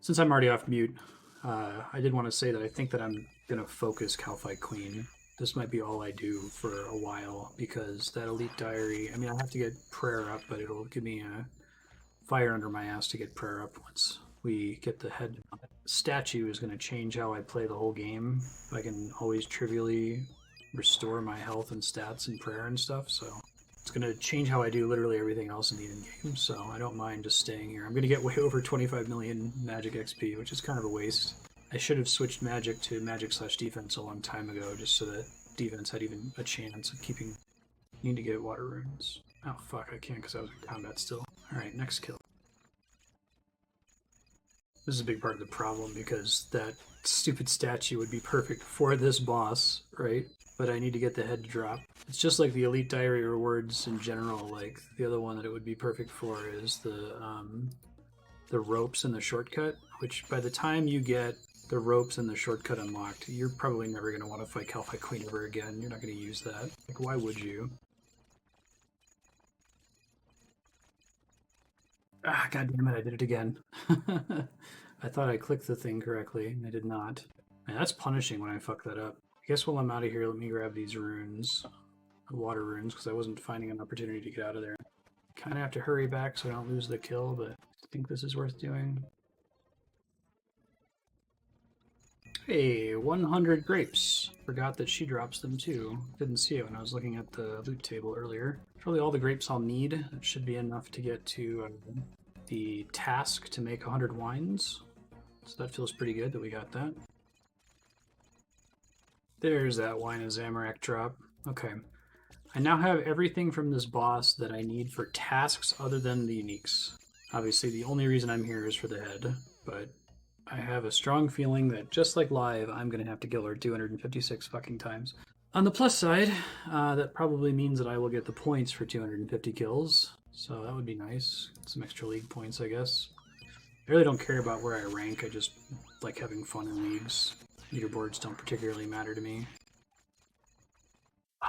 Since I'm already off mute, I did want to say that I think that I'm going to focus Calfight Queen. This might be all I do for a while, because that Elite Diary, I mean, I have to get prayer up, but it'll give me a fire under my ass to get prayer up once we get the head. Statue is going to change how I play the whole game. I can always trivially restore my health and stats in prayer and stuff, so It's going to change how I do literally everything else in the end game, so I don't mind just staying here. I'm going to get way over 25 million magic XP, which is kind of a waste. I should have switched magic to magic/defense a long time ago, just so that defense had even a chance of keeping... Need to get water runes. Oh fuck, I can't because I was in combat still. Alright, next kill. This is a big part of the problem because that stupid statue would be perfect for this boss, right? But I need to get the head to drop. It's just like the Elite Diary rewards in general. Like the other one that it would be perfect for is the ropes and the shortcut, which by the time you get the ropes and the shortcut unlocked, you're probably never going to want to fight Calphite Queen ever again. You're not going to use that. Like, why would you? Ah, god damn it, I did it again. I thought I clicked the thing correctly, and I did not. Man, that's punishing when I fuck that up. I guess while I'm out of here, let me grab these runes. Water runes, because I wasn't finding an opportunity to get out of there. Kind of have to hurry back so I don't lose the kill, but I think this is worth doing. Hey, 100 grapes. Forgot that she drops them too. Didn't see it when I was looking at the loot table earlier. Probably all the grapes I'll need. That should be enough to get to the task to make 100 wines. So that feels pretty good that we got that. There's that wine of Zamorak drop. Okay. I now have everything from this boss that I need for tasks other than the uniques. Obviously, the only reason I'm here is for the head, but I have a strong feeling that just like live, I'm going to have to kill her 256 fucking times. On the plus side, that probably means that I will get the points for 250 kills, so that would be nice. Some extra league points, I guess. I really don't care about where I rank, I just like having fun in leagues. Leaderboards don't particularly matter to me.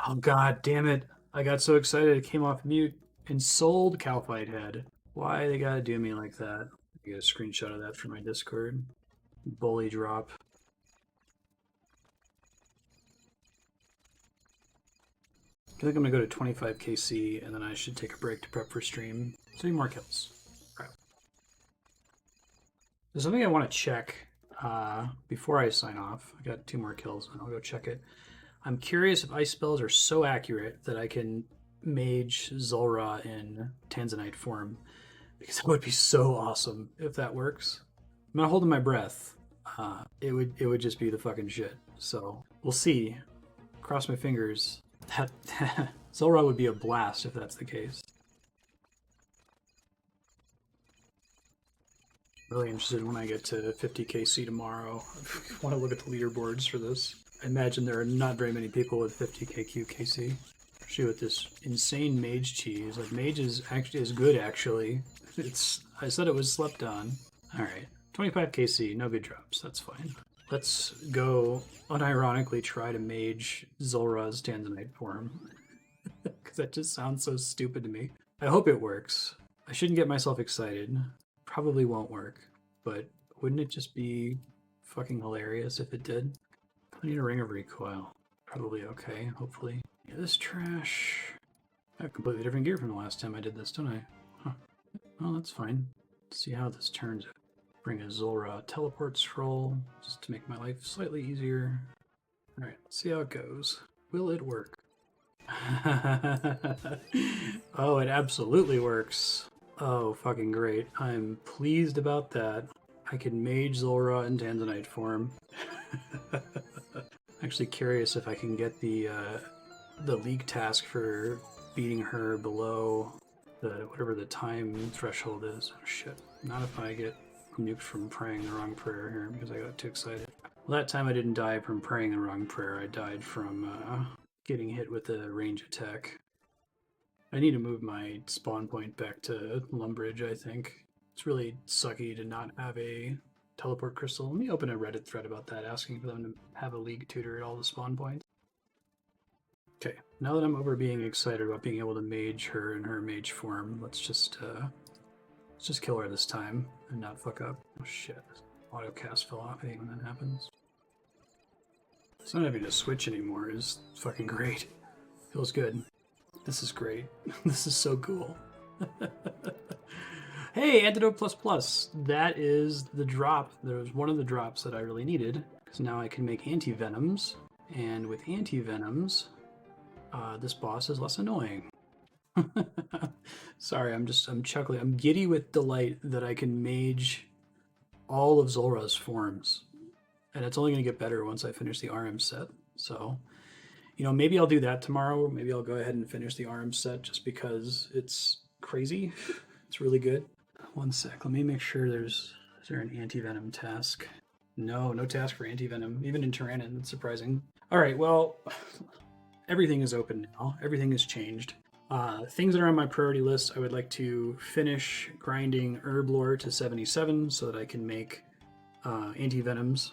Oh god damn it, I got so excited it came off mute and sold Calphite Head. Why they gotta do me like that? Get a screenshot of that for my Discord. Bully drop. I think I'm gonna go to 25 KC and then I should take a break to prep for stream. 3 more kills. Right. There's something I want to check before I sign off. I got 2 more kills and I'll go check it. I'm curious if ice spells are so accurate that I can mage Zulrah in Tanzanite form. Because it would be so awesome if that works. I'm not holding my breath. It would just be the fucking shit. So we'll see. Cross my fingers. That Zulrah would be a blast if that's the case. Really interested when I get to 50 KC tomorrow. I want to look at the leaderboards for this. I imagine there are not very many people with 50 KC. Especially with this insane mage cheese. Like mage is good actually. I said it was slept on. Alright, 25 KC, no good drops, that's fine. Let's go unironically try to mage Zulrah's Tanzanite form. Because that just sounds so stupid to me. I hope it works. I shouldn't get myself excited. Probably won't work. But wouldn't it just be fucking hilarious if it did? I need a ring of recoil. Probably okay, hopefully. Yeah, this trash. I have completely different gear from the last time I did this, don't I? Huh. Well, that's fine. Let's see how this turns out. Bring a Zulrah teleport scroll, just to make my life slightly easier. Alright, let's see how it goes. Will it work? Oh, it absolutely works. Oh, fucking great. I'm pleased about that. I can mage Zulrah in Tanzanite form. Actually curious if I can get the league task for beating her below whatever the time threshold is. Oh shit. Not if I get nuked from praying the wrong prayer here because I got too excited. Well, that time I didn't die from praying the wrong prayer. I died from getting hit with a range attack. I need to move my spawn point back to Lumbridge, I think. It's really sucky to not have a teleport crystal. Let me open a Reddit thread about that, asking for them to have a league tutor at all the spawn points. Okay, now that I'm over being excited about being able to mage her in her mage form, let's just kill her this time and not fuck up. Oh shit, auto cast fell off. I hate when that happens. It's not having to switch anymore is fucking great. Feels good. This is great. This is so cool. Hey, Antidote Plus Plus. That is the drop. There was one of the drops that I really needed because now I can make anti-venoms, and with anti-venoms, this boss is less annoying. Sorry, I'm chuckling. I'm giddy with delight that I can mage all of Zulra's forms. And it's only going to get better once I finish the RM set. So, maybe I'll do that tomorrow. Maybe I'll go ahead and finish the RM set just because it's crazy. It's really good. One sec. Let me make sure is there an anti-venom task? No task for anti-venom. Even in Tyrannon, that's surprising. All right, well, everything is open now. Everything has changed. Things that are on my priority list, I would like to finish grinding herb lore to 77 so that I can make anti-venoms.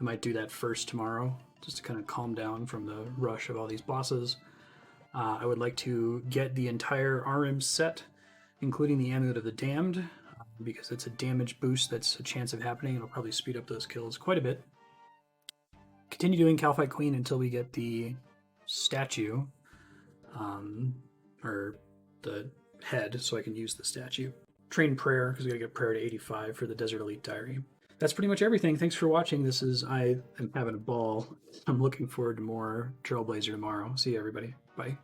I might do that first tomorrow, just to kind of calm down from the rush of all these bosses. I would like to get the entire RM set, including the Amulet of the Damned, because it's a damage boost that's a chance of happening. It'll probably speed up those kills quite a bit. Continue doing Calphite Queen until we get the statue, or the head, so I can use the statue. Train Prayer, because we gotta get Prayer to 85 for the Desert Elite Diary. That's pretty much everything. Thanks for watching. I am having a ball. I'm looking forward to more Trailblazer tomorrow. See you, everybody. Bye.